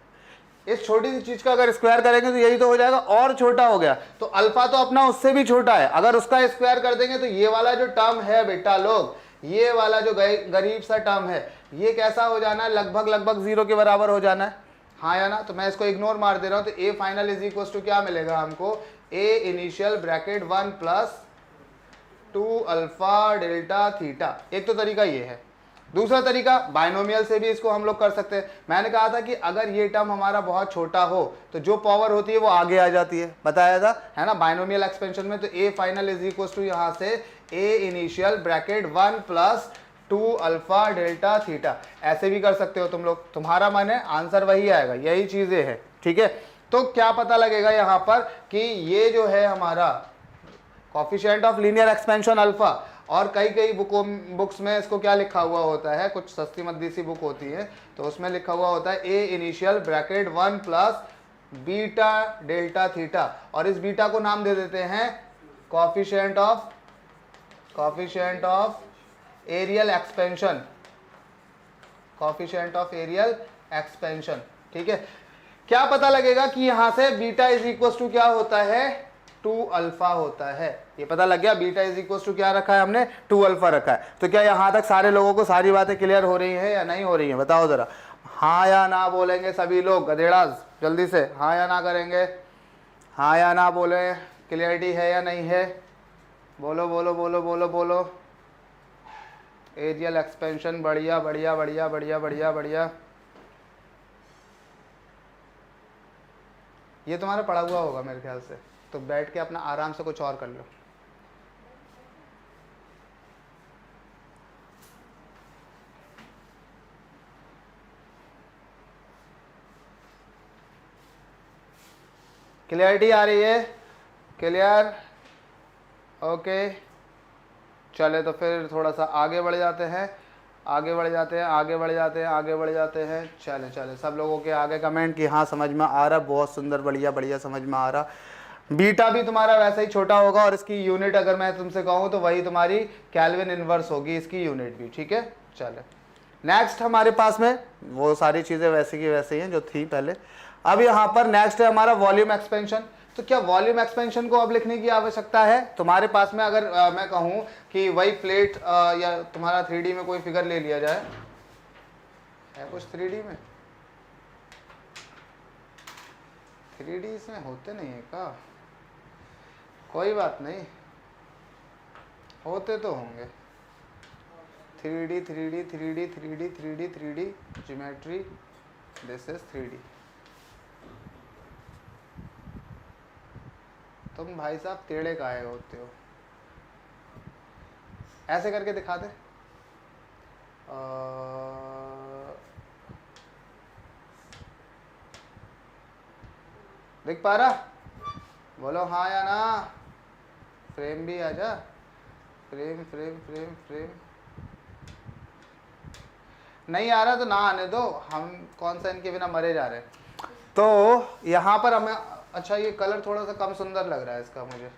इस छोटी सी चीज का अगर स्क्वायर करेंगे तो यही तो हो जाएगा, और छोटा हो गया, तो अल्फा तो अपना उससे भी छोटा है, अगर उसका स्क्वायर कर देंगे तो ये वाला जो टर्म है बेटा लोग, ये वाला जो गरीब सा टर्म है, ये कैसा हो जाना है, लगभग 0 के बराबर हो जाना है, हाँ या ना। तो मैं इसको इग्नोर मार दे रहा हूं, तो A final is equal to क्या मिलेगा हमको, A initial bracket 1 plus 2 alpha delta theta. एक तो तरीका ये है। दूसरा तरीका बाइनोमियल से भी इसको हम लोग कर सकते हैं। मैंने कहा था कि अगर ये टर्म हमारा बहुत छोटा हो तो जो पावर होती है वो आगे आ जाती है, बताया था, है ना, बाइनोमियल एक्सपेंशन में। तो A final is equal to यहाँ से A initial bracket 1 plus 2 alpha delta theta, ऐसे भी कर सकते हो तुम लोग, तुम्हारा मन है, आंसर वही आएगा, यही चीजें है, ठीक है। तो क्या पता लगेगा यहाँ पर कि ये जो है हमारा coefficient of linear expansion alpha, और कई बुक्स में इसको क्या लिखा हुआ होता है, कुछ सस्ती मद्दी सी बुक होती है तो उसमें लिखा हुआ होता है A initial bracket 1 plus beta delta theta, और इस बीटा को नाम दे देते हैं coefficient of areal expansion, coefficient of areal expansion, ठीक है। क्या पता लगेगा कि यहां से बीटा इज इक्वल टू क्या होता है, 2 अल्फा होता है, ये पता लग गया। बीटा इज इक्वल टू क्या रखा है हमने, 2 अल्फा रखा है। तो क्या यहां तक सारे लोगों को सारी बातें क्लियर हो रही है या नहीं हो रही है, बताओ जरा, हाँ या ना बोलेंगे सभी लोग, गधेड़ाज जल्दी से हाँ या ना करेंगे, हाँ या ना बोले, क्लियरिटी है या नहीं है, बोलो बोलो बोलो बोलो बोलो। एरियल एक्सपेंशन, बढ़िया बढ़िया बढ़िया बढ़िया बढ़िया बढ़िया, ये तुम्हारा पढ़ा हुआ होगा मेरे ख्याल से, तो बैठ के अपना आराम से कुछ और कर लो। क्लियरिटी आ रही है, क्लियर, ओके। चले तो फिर थोड़ा सा आगे बढ़ जाते हैं, आगे बढ़ जाते हैं, आगे बढ़ जाते हैं, आगे बढ़ जाते हैं। चले चले सब लोगों के आगे कमेंट कि हाँ समझ में आ रहा, बहुत सुंदर, बढ़िया बढ़िया समझ में आ रहा। बीटा भी तुम्हारा वैसा ही छोटा होगा, और इसकी यूनिट अगर मैं तुमसे कहूँ तो वही तुम्हारी केल्विन इनवर्स होगी, इसकी यूनिट भी, ठीक है। चले नेक्स्ट हमारे पास में वो सारी चीज़ें वैसे की वैसे ही हैं जो थी पहले। अब यहाँ पर नेक्स्ट है हमारा वॉल्यूम एक्सपेंशन। तो क्या वॉल्यूम एक्सपेंशन को अब लिखने की आवश्यकता है तुम्हारे पास में, अगर मैं कहूँ कि वही प्लेट या तुम्हारा 3D में कोई फिगर ले लिया जाए, है कुछ 3D में, 3D इसमें होते नहीं है का, कोई बात नहीं, होते तो होंगे, 3D 3D 3D 3D 3D 3D geometry, this is 3D। तुम भाई साहब टेढ़े काहे होते हो, ऐसे करके दिखा दे, दिख पा रहा, बोलो हाँ या ना। फ्रेम भी आ जा, फ्रेम फ्रेम फ्रेम फ्रेम, नहीं आ रहा तो ना आने दो, हम कौन सा इनके बिना मरे जा रहे हैं। तो यहाँ पर हमें, अच्छा ये कलर थोड़ा सा कम सुंदर लग रहा है इसका, मुझे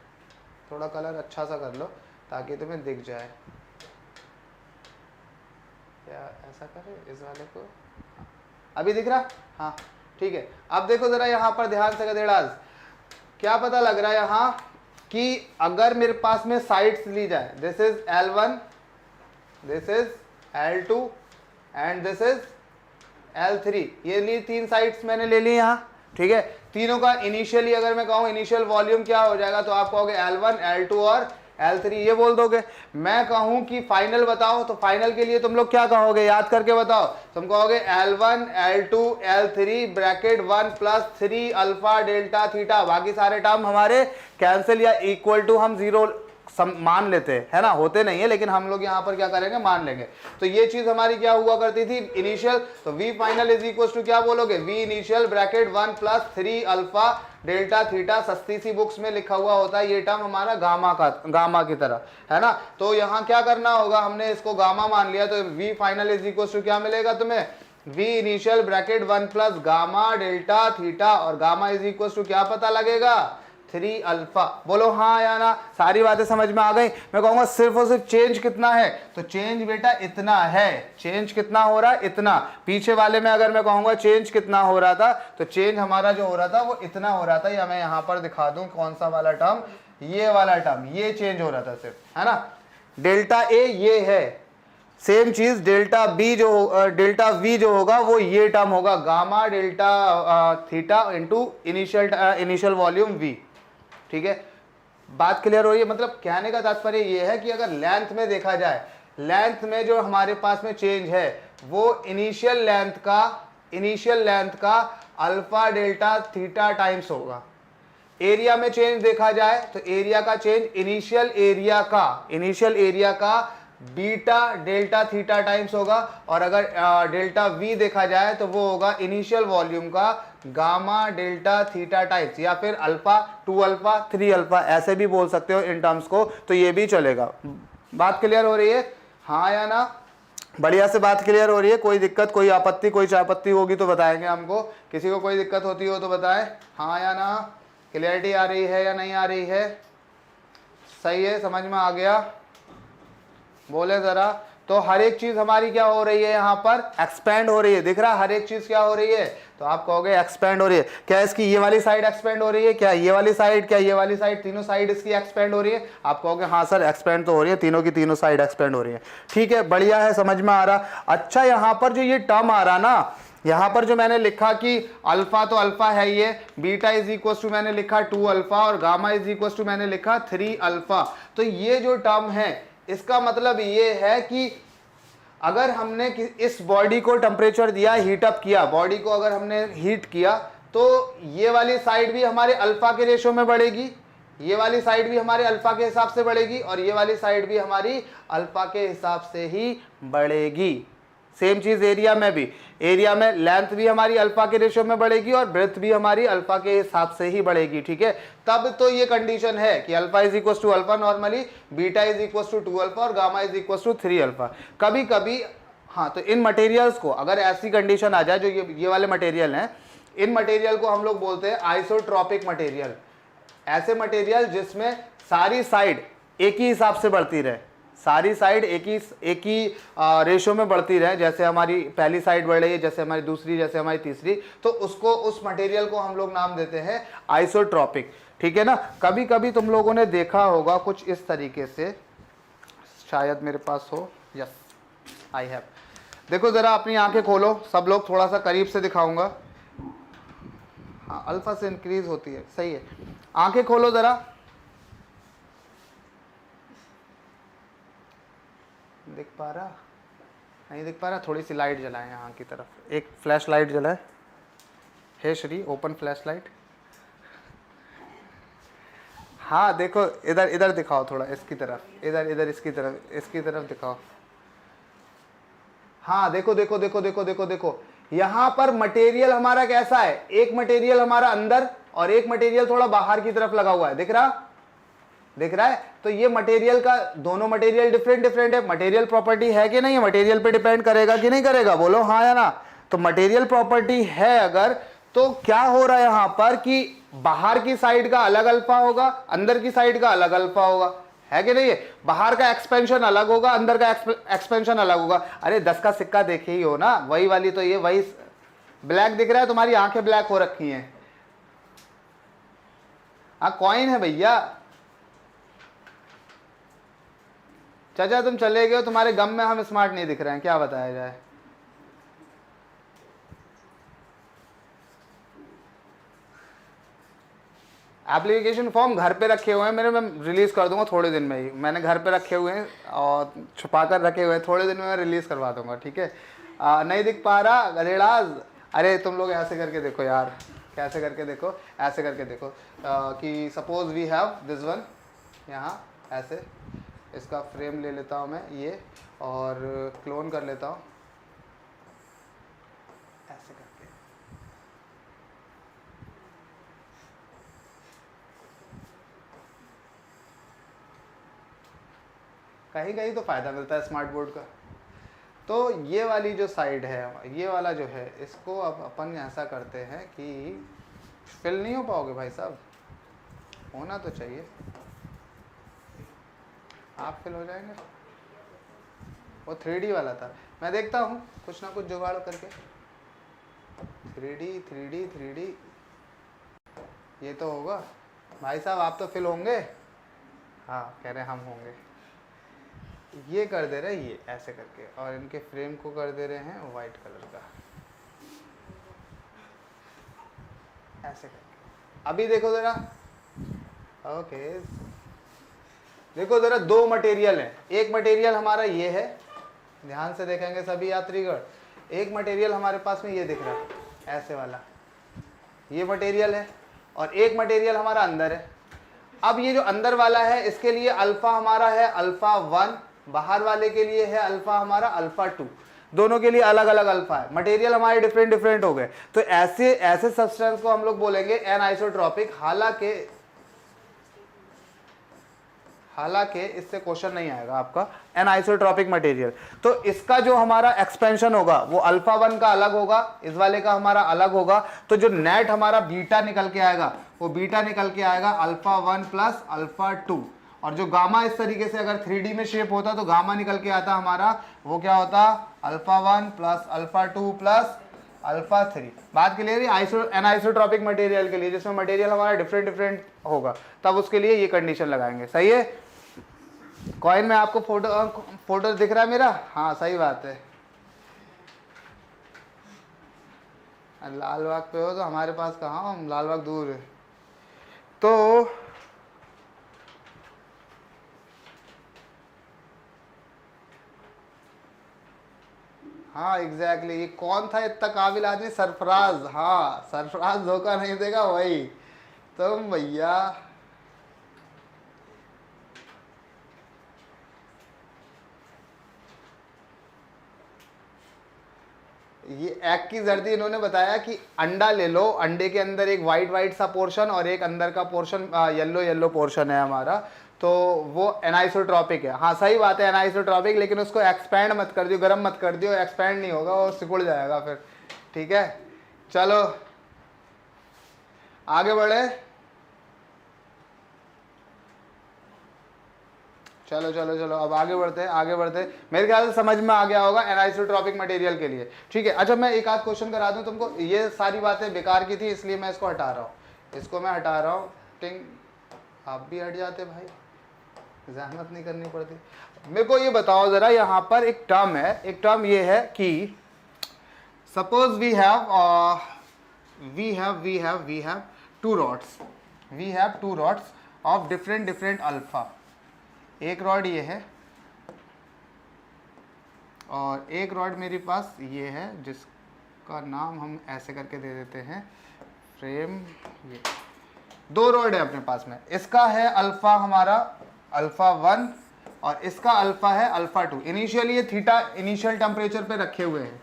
थोड़ा कलर अच्छा सा कर लो ताकि तुम्हें दिख जाए। क्या ऐसा करें इस वाले को, अभी दिख रहा, हाँ ठीक है। अब देखो जरा यहाँ पर ध्यान से गधेड़ाज, क्या पता लग रहा है यहाँ कि अगर मेरे पास में साइड्स ली जाए, this is L1, this is L2 and this is L3, ये ली 3 साइड्स मैंने ले ली यहाँ, ठीक है। तीनों का इनिशियली अगर मैं कहूँ इनिशियल वॉल्यूम क्या हो जाएगा, तो आप कहोगे L1 L2 और L3 ये बोल दोगे। मैं कहूँ कि फाइनल बताओ, तो फाइनल के लिए तुम लोग क्या कहोगे, याद करके बताओ, तुम कहोगे L1 L2 L3 bracket 1 plus 3 alpha delta theta, बाकी सारे टर्म हमारे कैंसिल या इक्वल टू हम 0 मान लेते हैं, है ना, होते नहीं है, लेकिन हम लोग यहाँ पर क्या करेंगे, मान लेंगे। तो ये चीज हमारी क्या हुआ करती थी इनिशियल, तो V final is equal to क्या बोलोगे, V initial bracket 1 plus 3 alpha delta theta सस्ती सी बुक्स में लिखा हुआ होता है ये टर्म हमारा गामा की तरह, है ना। तो यहाँ क्या करना होगा, हमने इसको गामा मान लिया, तो v final is equal to क्या मिलेगा तुम्हें, v initial bracket 1 plus gamma delta theta, और गामा इज इक्वल टू क्या पता लगेगा, 3 अल्फा। बोलो हाँ या ना, सारी बातें समझ में आ गई। मैं कहूंगा सिर्फ और सिर्फ चेंज कितना है, तो चेंज बेटा इतना है, चेंज कितना हो रहा है, इतना। पीछे वाले में अगर मैं कहूंगा चेंज कितना हो रहा था, तो चेंज हमारा जो हो रहा था वो इतना हो रहा था, या मैं यहां पर दिखा दूं कौन सा वाला टर्म, ये वाला टर्म, ये चेंज हो रहा था सिर्फ, है ना। डेल्टा ए ये है, सेम चीज डेल्टा बी जो डेल्टा वी जो होगा वो ये टर्म होगा, gamma delta theta into initial volume we, ठीक है। बात क्लियर हो रही है, मतलब कहने का तात्पर्य ये है कि अगर लेंथ में देखा जाए, लेंथ में जो हमारे पास में चेंज है वो इनिशियल लेंथ का अल्फा डेल्टा थीटा टाइम्स होगा। एरिया में चेंज देखा जाए तो एरिया का चेंज इनिशियल एरिया का बीटा डेल्टा थीटा टाइम्स होगा, और अगर डेल्टा वी देखा जाए तो वो होगा इनिशियल वॉल्यूम का गामा डेल्टा थीटा टाइम्स, या फिर अल्फा 2 अल्फा 3 अल्फा, ऐसे भी बोल सकते हो इन टर्म्स को, तो ये भी चलेगा। बात क्लियर हो रही है, हाँ या ना, बढ़िया से बात क्लियर हो रही है। कोई दिक्कत, कोई आपत्ति, कोई चापत्ति होगी तो बताएंगे हमको, किसी को कोई दिक्कत होती हो तो बताएं, हाँ या ना, क्लियरिटी आ रही है या नहीं आ रही है, सही है, समझ में आ गया, बोले जरा। तो हर एक चीज हमारी क्या हो रही है, यहाँ पर एक्सपेंड हो रही है, दिख रहा, हर एक चीज क्या हो रही है, तो आप कहोगे एक्सपेंड हो रही है। क्या इसकी ये वाली साइड एक्सपेंड हो रही है, क्या ये वाली साइड, क्या ये वाली साइड, तीनों साइड इसकी एक्सपेंड हो रही है, आप कहोगे हाँ सर एक्सपेंड तो हो रही है, तीनों की तीनों साइड एक्सपेंड हो रही है, ठीक है, बढ़िया है, समझ में आ रहा। अच्छा, यहाँ पर जो ये टर्म आ रहा ना, यहाँ पर जो मैंने लिखा कि अल्फा तो अल्फा है ये, बीटा इज इक्वल टू मैंने लिखा 2 अल्फा, और गामा इज इक्वल टू मैंने लिखा 3 अल्फा, तो ये जो टर्म है इसका मतलब ये है कि अगर हमने इस बॉडी को टेम्परेचर दिया, हीट अप किया, बॉडी को अगर हमने हीट किया, तो ये वाली साइड भी हमारे अल्फा के रेशो में बढ़ेगी, ये वाली साइड भी हमारे अल्फा के हिसाब से बढ़ेगी, और ये वाली साइड भी हमारी अल्फा के हिसाब से ही बढ़ेगी। सेम चीज एरिया में भी, एरिया में लेंथ भी हमारी अल्फा के रेशियो में बढ़ेगी और ब्रेथ भी हमारी अल्फा के हिसाब से ही बढ़ेगी, ठीक है। तब तो ये कंडीशन है कि alpha is equal to alpha normally, beta is equal to 2 alpha और gamma is equal to 3 alpha. कभी कभी हाँ, तो इन मटेरियल्स को अगर ऐसी कंडीशन आ जाए, जो ये वाले मटेरियल हैं, इन मटेरियल को हम लोग बोलते हैं आइसोट्रॉपिक मटेरियल। ऐसे मटेरियल जिसमें सारी साइड एक ही हिसाब से बढ़ती रहे, सारी साइड एक ही रेशो में बढ़ती रहे, जैसे हमारी पहली साइड बढ़ रही है, जैसे हमारी दूसरी, जैसे हमारी तीसरी, तो उसको, उस मटेरियल को हम लोग नाम देते हैं आइसोट्रॉपिक, ठीक है ना। कभी कभी तुम लोगों ने देखा होगा कुछ इस तरीके से, शायद मेरे पास हो, यस आई हैव। देखो जरा अपनी आंखें खोलो, सब लोग, थोड़ा सा करीब से दिखाऊंगा, हाँ अल्फा से इंक्रीज होती है, सही है। आंखें खोलो जरा, दिख पा रहा, नहीं दिख पा रहा, थोड़ी सी लाइट जलाएं यहाँ की तरफ, एक फ्लैश लाइट जलाए, हे श्री ओपन फ्लैश लाइट, हाँ देखो इधर, इधर दिखाओ थोड़ा, इसकी तरफ, इधर इधर इसकी तरफ दिखाओ, हाँ देखो देखो देखो देखो देखो देखो, यहाँ पर मटेरियल हमारा कैसा है, एक मटेरियल हमारा अंदर और एक मटेरियल थोड़ा बाहर की तरफ लगा हुआ है, दिख रहा है। तो ये मटेरियल का, दोनों मटेरियल डिफरेंट है, मटेरियल प्रॉपर्टी है कि नहीं है, मटेरियल पे डिपेंड करेगा कि नहीं करेगा, बोलो हाँ या ना। तो मटेरियल प्रॉपर्टी है अगर, तो क्या हो रहा है यहाँ पर कि बाहर की साइड का अलग अल्फा होगा, अंदर की साइड का अलग अल्फा होगा, है कि नहीं है। बाहर का एक्सपेंशन अलग होगा, अंदर का एक्सपेंशन अलग होगा। अरे 10 का सिक्का देखे ही हो ना, वही वाली, तो ये वही ब्लैक दिख रहा है, तुम्हारी आंखें ब्लैक हो रखी हैं, हाँ कॉइन है भैया। चाचा तुम चले गए हो, तुम्हारे गम में हम स्मार्ट नहीं दिख रहे हैं, क्या बताया जाए। एप्लीकेशन फॉर्म घर पे रखे हुए हैं मेरे, मैं रिलीज कर दूंगा थोड़े दिन में ही, मैंने घर पे रखे हुए हैं और छुपा कर रखे हुए हैं, थोड़े दिन में मैं रिलीज करवा दूंगा, ठीक है। नहीं दिख पा रहा गधेड़ाज, अरे तुम लोग ऐसे करके देखो यार, कैसे करके देखो, ऐसे करके देखो कि suppose we have this one, यहाँ ऐसे इसका फ्रेम ले लेता हूँ मैं ये, और क्लोन कर लेता हूँ ऐसे करके, कहीं कहीं तो फ़ायदा मिलता है स्मार्ट बोर्ड का। तो ये वाली जो साइड है, ये वाला जो है, इसको अब अपन ऐसा करते हैं कि फिल नहीं हो पाओगे भाई साहब, होना तो चाहिए, आप फिल हो जाएंगे। वो 3D वाला था, मैं देखता हूँ कुछ ना कुछ जुगाड़ करके। 3D ये तो होगा भाई साहब, आप तो फिल होंगे। हाँ कह रहे हम होंगे। ये कर दे रहे ये ऐसे करके, और इनके फ्रेम को कर दे रहे हैं वाइट कलर का, ऐसे करके। अभी देखो ज़रा, ओके देखो ज़रा, दो मटेरियल है। एक मटेरियल हमारा ये है, ध्यान से देखेंगे सभी यात्रीगण। एक मटेरियल हमारे पास में ये दिख रहा है ऐसे वाला, ये मटेरियल है, और एक मटेरियल हमारा अंदर है। अब ये जो अंदर वाला है, इसके लिए अल्फा हमारा है अल्फा 1, बाहर वाले के लिए है अल्फा हमारा अल्फा 2। दोनों के लिए अलग अलग अल्फा है, मटेरियल हमारे डिफरेंट हो गए। तो ऐसे सब्सटेंस को हम लोग बोलेंगे एनआइसोट्रॉपिक। हालांकि इससे क्वेश्चन नहीं आएगा आपका, एनआइसोट्रॉपिक मटेरियल। तो इसका जो हमारा एक्सपेंशन होगा वो अल्फा 1 का अलग होगा, इस वाले का हमारा अलग होगा। तो जो नेट हमारा बीटा निकल के आएगा, वो बीटा निकल के आएगा अल्फा 1 प्लस अल्फा 2। और जो गामा इस तरीके से अगर 3D में शेप होता तो गामा निकल के आता हमारा, वो क्या होता, alpha 1 plus alpha 2 plus alpha 3। बात क्लियर है एनआइसोट्रॉपिक मटेरियल के लिए, जिसमें मटेरियल हमारा डिफरेंट होगा, तब उसके लिए ये कंडीशन लगाएंगे। सही है। कॉइन में आपको फोटो दिख रहा है मेरा? हाँ सही बात है। लाल बाग पे हो तो हमारे पास कहाँ, हम लाल बाग दूर है। तो हाँ एग्जैक्टली, ये कौन था इतना काबिल आदमी? सरफराज। हाँ सरफराज धोखा नहीं देगा, वही तुम भैया। ये एग की जर्दी इन्होंने बताया कि अंडा ले लो, अंडे के अंदर एक वाइट सा पोर्शन और एक अंदर का पोर्शन येलो पोर्शन है हमारा, तो वो एनाइसोट्रॉपिक है। हाँ सही बात है एनाइसोट्रॉपिक, लेकिन उसको एक्सपैंड मत कर दियो, गर्म मत कर दियो, एक्सपैंड नहीं होगा, वो सिकुड़ जाएगा फिर। ठीक है चलो आगे बढ़े। चलो अब आगे बढ़ते हैं। मेरे ख्याल से समझ में आ गया होगा एनाइसोट्रॉपिक मटेरियल के लिए। ठीक है, अच्छा मैं एक आध क्वेश्चन करा दूं तुमको। ये सारी बातें बेकार की थी, इसलिए मैं इसको हटा रहा हूँ, इसको मैं हटा रहा हूँ। टिंग, आप भी हट जाते भाई, जहमत नहीं करनी पड़ती। मेरे को ये बताओ जरा, यहाँ पर एक टर्म है, एक टर्म ये है कि suppose we have two rods of different alpha. एक रॉड ये है और एक रॉड मेरे पास ये है, जिसका नाम हम ऐसे करके दे देते हैं फ्रेम। ये दो रॉड है अपने पास में, इसका है अल्फा हमारा अल्फा 1 और इसका अल्फा है अल्फा 2। इनिशियली ये थीटा इनिशियल टेम्परेचर पे रखे हुए हैं,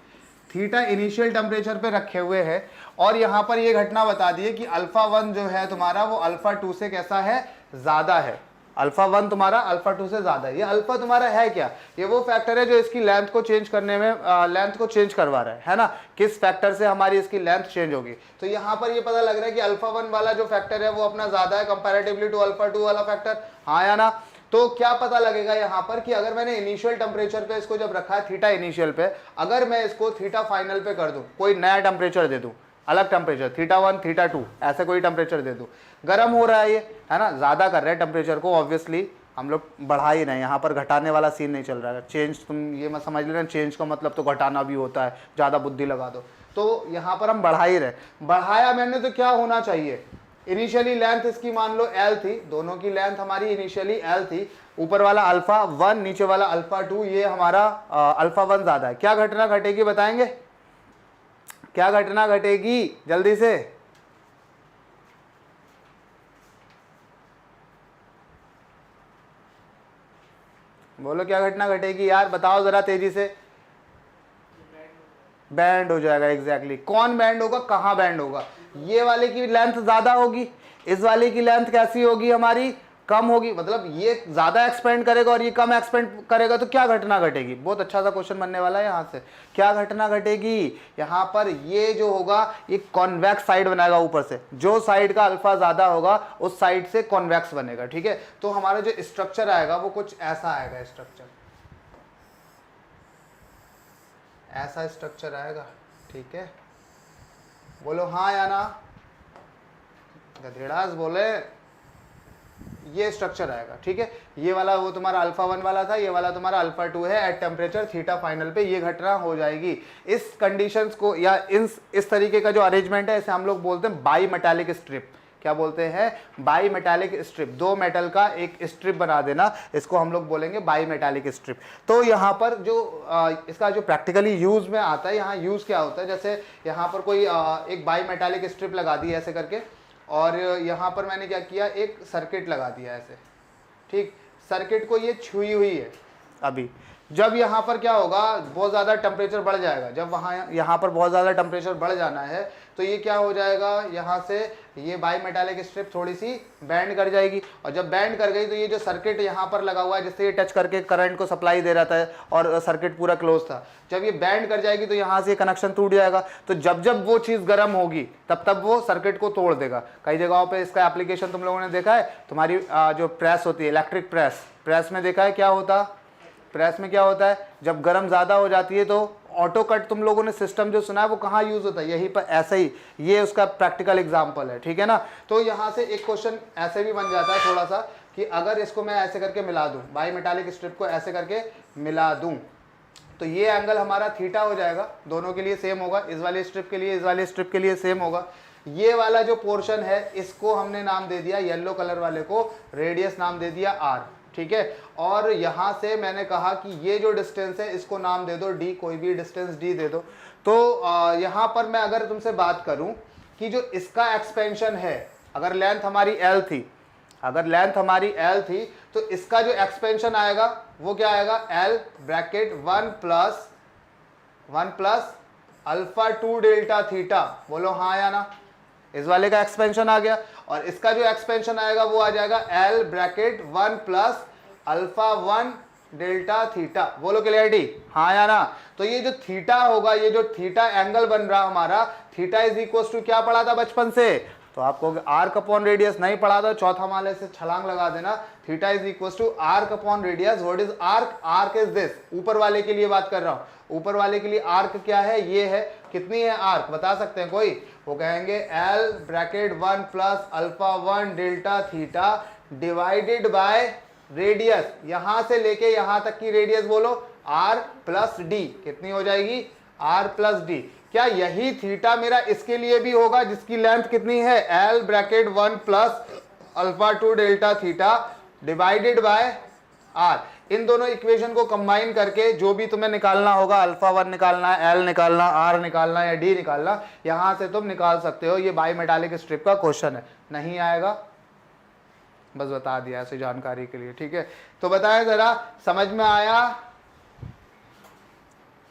थीटा इनिशियल टेम्परेचर पे रखे हुए हैं। और यहाँ पर ये घटना बता दी है कि अल्फा 1 जो है तुम्हारा वो अल्फा 2 से कैसा है, ज़्यादा है। अल्फा 1 तुम्हारा अल्फा 2 से ज़्यादा है। ये अल्फा तुम्हारा है क्या, ये वो फैक्टर है जो इसकी लेंथ को चेंज करने में लेंथ को चेंज करवा रहा है ना, किस फैक्टर से हमारी इसकी लेंथ चेंज होगी। तो यहाँ पर ये पता लग रहा है कि अल्फा 1 वाला जो फैक्टर है वो अपना ज़्यादा है कंपैरेटिवली टू अल्फा 2 वाला फैक्टर, हाँ या ना। तो क्या पता लगेगा यहाँ पर कि अगर मैंने इनिशियल टेम्परेचर पे इसको जब रखा है थीटा इनिशियल पे, अगर मैं इसको थीटा फाइनल पे कर दूं, कोई नया टेम्परेचर दे दूं, अलग टेम्परेचर थीटा 1 थीटा 2 ऐसे कोई टेम्परेचर दे दूं, गर्म हो रहा है ये, है ना, ज़्यादा कर रहे हैं टेम्परेचर को, ऑब्वियसली हम लोग बढ़ा ही नहीं, यहाँ पर घटाने वाला सीन नहीं चल रहा है। चेंज तुम ये मत समझ लेना, चेंज का मतलब तो घटाना भी होता है, ज़्यादा बुद्धि लगा दो। तो यहाँ पर हम बढ़ा ही रहे, बढ़ाया मैंने तो क्या होना चाहिए, इनिशियली लेंथ इसकी मान लो L थी, दोनों की लेंथ हमारी इनिशियली L थी, ऊपर वाला अल्फा 1 नीचे वाला अल्फा 2, ये हमारा अल्फा 1 ज़्यादा है। क्या घटना घटेगी बताएंगे, क्या घटना घटेगी जल्दी से, बोलो क्या घटना घटेगी यार, बताओ जरा तेजी से। बैंड हो जाएगा, एग्जैक्टली। कौन बैंड होगा, कहाँ बैंड होगा, ये वाले की लेंथ ज्यादा होगी, इस वाले की लेंथ कैसी होगी हमारी, कम होगी, मतलब ये ज़्यादा एक्सपेंड करेगा और ये कम एक्सपेंड करेगा, तो क्या घटना घटेगी? बहुत अच्छा सा क्वेश्चन बनने वाला है यहाँ से। क्या घटना घटेगी? यहाँ पर ये जो होगा ये कॉन्वेक्स साइड बनाएगा ऊपर से, जो साइड का अल्फा ज़्यादा होगा उस साइड से कॉन्वेक्स बनेगा, ठीक है। तो हमारा जो स्ट्रक्चर आएगा वो कुछ ऐसा आएगा, स्ट्रक्चर ऐसा स्ट्रक्चर आएगा, ठीक है। बोलो हाँ या ना, गधेड़ास बोले। ये स्ट्रक्चर आएगा, ठीक है। ये वाला वो तुम्हारा अल्फा 1 वाला था, ये वाला तुम्हारा अल्फा 2 है। एट टेम्परेचर थीटा फाइनल पे ये घटना हो जाएगी। इस कंडीशंस को या इस तरीके का जो अरेंजमेंट है इसे हम लोग बोलते हैं बाई मेटालिक स्ट्रिप। क्या बोलते हैं? By metallic strip. दो मेटल का एक स्ट्रिप बना देना, इसको हम लोग बोलेंगे बाई मेटालिक स्ट्रिप। तो यहाँ पर जो इसका जो प्रैक्टिकली यूज में आता है, यहाँ यूज क्या होता है, जैसे यहाँ पर कोई एक बाई मेटालिक स्ट्रिप लगा दी ऐसे करके, और यहाँ पर मैंने क्या किया, एक सर्किट लगा दिया ऐसे, ठीक। सर्किट को ये छुई हुई है अभी। जब यहाँ पर क्या होगा, बहुत ज़्यादा टेम्परेचर बढ़ जाएगा, जब यहाँ पर बहुत ज़्यादा टेम्परेचर बढ़ जाना है तो ये क्या हो जाएगा, यहाँ से ये बाई मेटालिक स्ट्रिप थोड़ी सी बैंड कर जाएगी, और जब बैंड कर गई तो ये जो सर्किट यहाँ पर लगा हुआ है जिससे ये टच करके करंट को सप्लाई दे रहा था और सर्किट पूरा क्लोज था, जब ये बैंड कर जाएगी तो यहाँ से कनेक्शन टूट जाएगा। तो जब जब वो चीज़ गर्म होगी तब तब वो सर्किट को तोड़ देगा। कई जगहों पर इसका एप्लीकेशन तुम लोगों ने देखा है, तुम्हारी जो प्रेस होती है, इलेक्ट्रिक प्रेस में देखा है क्या होता, प्रेस में क्या होता है, जब गर्म ज़्यादा हो जाती है तो ऑटो कट तुम लोगों ने सिस्टम जो सुना है वो कहाँ यूज़ होता है, यहीं पर। ऐसे ही ये उसका प्रैक्टिकल एग्जांपल है, ठीक है ना। तो यहाँ से एक क्वेश्चन ऐसे भी बन जाता है थोड़ा सा, कि अगर इसको मैं ऐसे करके मिला दूँ, बाई मेटालिक स्ट्रिप को ऐसे करके मिला दूँ, तो ये एंगल हमारा थीटा हो जाएगा, दोनों के लिए सेम होगा, इस वाली स्ट्रिप के लिए इस वाली स्ट्रिप के लिए सेम होगा। ये वाला जो पोर्शन है इसको हमने नाम दे दिया, येलो कलर वाले को रेडियस नाम दे दिया r, ठीक है। और यहाँ से मैंने कहा कि ये जो डिस्टेंस है इसको नाम दे दो d, कोई भी डिस्टेंस d दे दो। तो यहाँ पर मैं अगर तुमसे बात करूँ कि जो इसका एक्सपेंशन है, अगर लेंथ हमारी l थी, अगर लेंथ हमारी l थी, तो इसका जो एक्सपेंशन आएगा वो क्या आएगा, l bracket 1 plus alpha 2 delta theta. बोलो हाँ या ना। इस वाले का एक्सपेंशन आ गया, और इसका जो एक्सपेंशन आएगा वो आ जाएगा l bracket 1 plus alpha 1 delta theta. बोलो क्लियरिटी, हाँ या ना। तो ये जो थीटा होगा, ये जो थीटा एंगल बन रहा हमारा, थीटा इज इक्वल टू क्या पढ़ा था बचपन से, तो आपको आर्क अपॉन रेडियस नहीं पढ़ा था, चौथा माले से छलांग लगा देना। Theta is equal to arc upon radius. What is arc? Arc is this, ऊपर वाले के लिए बात कर रहा हूं, ऊपर वाले के लिए आर्क क्या है, ये है। कितनी है आर्क बता सकते हैं कोई? वो कहेंगे l bracket 1 plus alpha 1 delta theta divided by radius, यहां से लेके यहां तक की रेडियस बोलो r प्लस डी। कितनी हो जाएगी? r plus D. क्या यही थीटा मेरा इसके लिए भी होगा जिसकी लेंथ कितनी है, l bracket 1 plus alpha 2 delta theta divided by r। इन दोनों इक्वेशन को कंबाइन करके जो भी तुम्हें निकालना होगा, अल्फा 1 निकालना, l निकालना, r निकालना या d निकालना, यहां से तुम निकाल सकते हो। ये बाई मेटालिक स्ट्रिप का क्वेश्चन है। नहीं आएगा, बस बता दिया ऐसी जानकारी के लिए, ठीक है। तो बताएं जरा, समझ में आया?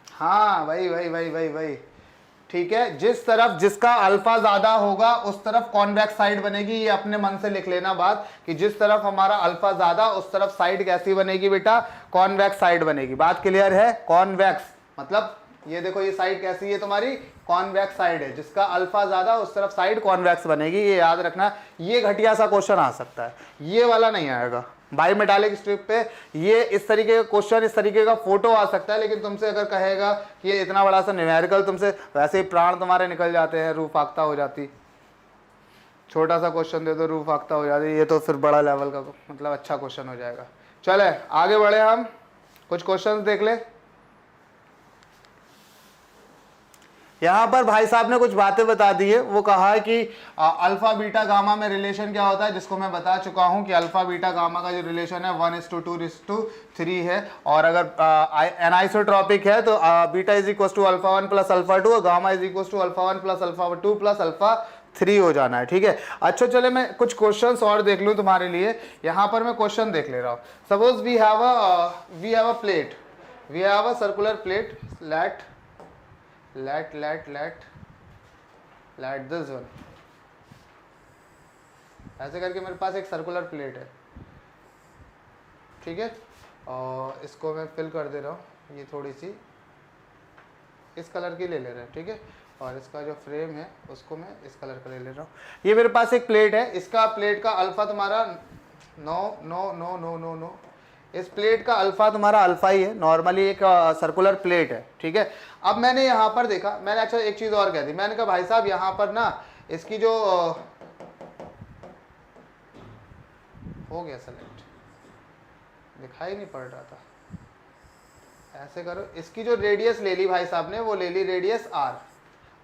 हाँ भाई भाई भाई भाई भाई, ठीक है। जिस तरफ जिसका अल्फा ज्यादा होगा उस तरफ कॉन्वेक्स साइड बनेगी। ये अपने मन से लिख लेना बात, कि जिस तरफ हमारा अल्फा ज्यादा उस तरफ साइड कैसी बनेगी बेटा, कॉन्वेक्स साइड बनेगी। बात क्लियर है? कॉन्वेक्स मतलब ये देखो, ये साइड कैसी है तुम्हारी, कॉन्वेक्स साइड है। जिसका अल्फा ज्यादा उस तरफ साइड कॉन्वेक्स बनेगी, ये याद रखना। ये घटिया सा क्वेश्चन आ सकता है, ये वाला नहीं आएगा। बाई मेटालिक स्ट्रिप पे ये इस तरीके का क्वेश्चन, इस तरीके का फोटो आ सकता है, लेकिन तुमसे अगर कहेगा कि ये इतना बड़ा सा न्यूमेरिकल, तुमसे वैसे ही प्राण तुम्हारे निकल जाते हैं, रूह फाख्ता हो जाती। छोटा सा क्वेश्चन दे दो, रूह फाख्ता हो जाती, ये तो फिर बड़ा लेवल का मतलब अच्छा क्वेश्चन हो जाएगा। चले आगे बढ़े, हम कुछ क्वेश्चन देख ले। यहाँ पर भाई साहब ने कुछ बातें बता दी है। वो कहा है कि अल्फा बीटा गामा में रिलेशन क्या होता है, जिसको मैं बता चुका हूँ कि अल्फा बीटा गामा का जो रिलेशन है 1:2:3 है। और अगर एनाइसोट्रॉपिक है तो beta is equal to alpha 1 plus alpha 2 और gamma is equal to alpha 1 plus alpha 2 plus alpha 3 हो जाना है, ठीक है। अच्छा चले मैं कुछ क्वेश्चंस और देख लूँ तुम्हारे लिए। यहाँ पर मैं क्वेश्चन देख ले रहा हूँ। Suppose we have a plate, we have a circular plate, let this one, ऐसे करके मेरे पास एक सर्कुलर प्लेट है। ठीक है। और इसको मैं फिल कर दे रहा हूँ, ये थोड़ी सी इस कलर की ले ले रहे हैं, ठीक है। और इसका जो फ्रेम है उसको मैं इस कलर का ले ले रहा हूँ। ये मेरे पास एक प्लेट है, इसका प्लेट का अल्फ़ा तुम्हारा 9 इस प्लेट का अल्फ़ा तुम्हारा अल्फ़ा ही है, नॉर्मली एक सर्कुलर प्लेट है, ठीक है। अब मैंने यहाँ पर देखा, मैंने अच्छा एक चीज़ और कह दी, मैंने कहा भाई साहब यहाँ पर ना इसकी जो हो गया सेलेक्ट, दिखाई नहीं पड़ रहा था, ऐसे करो, इसकी जो रेडियस ले ली भाई साहब ने वो ले ली रेडियस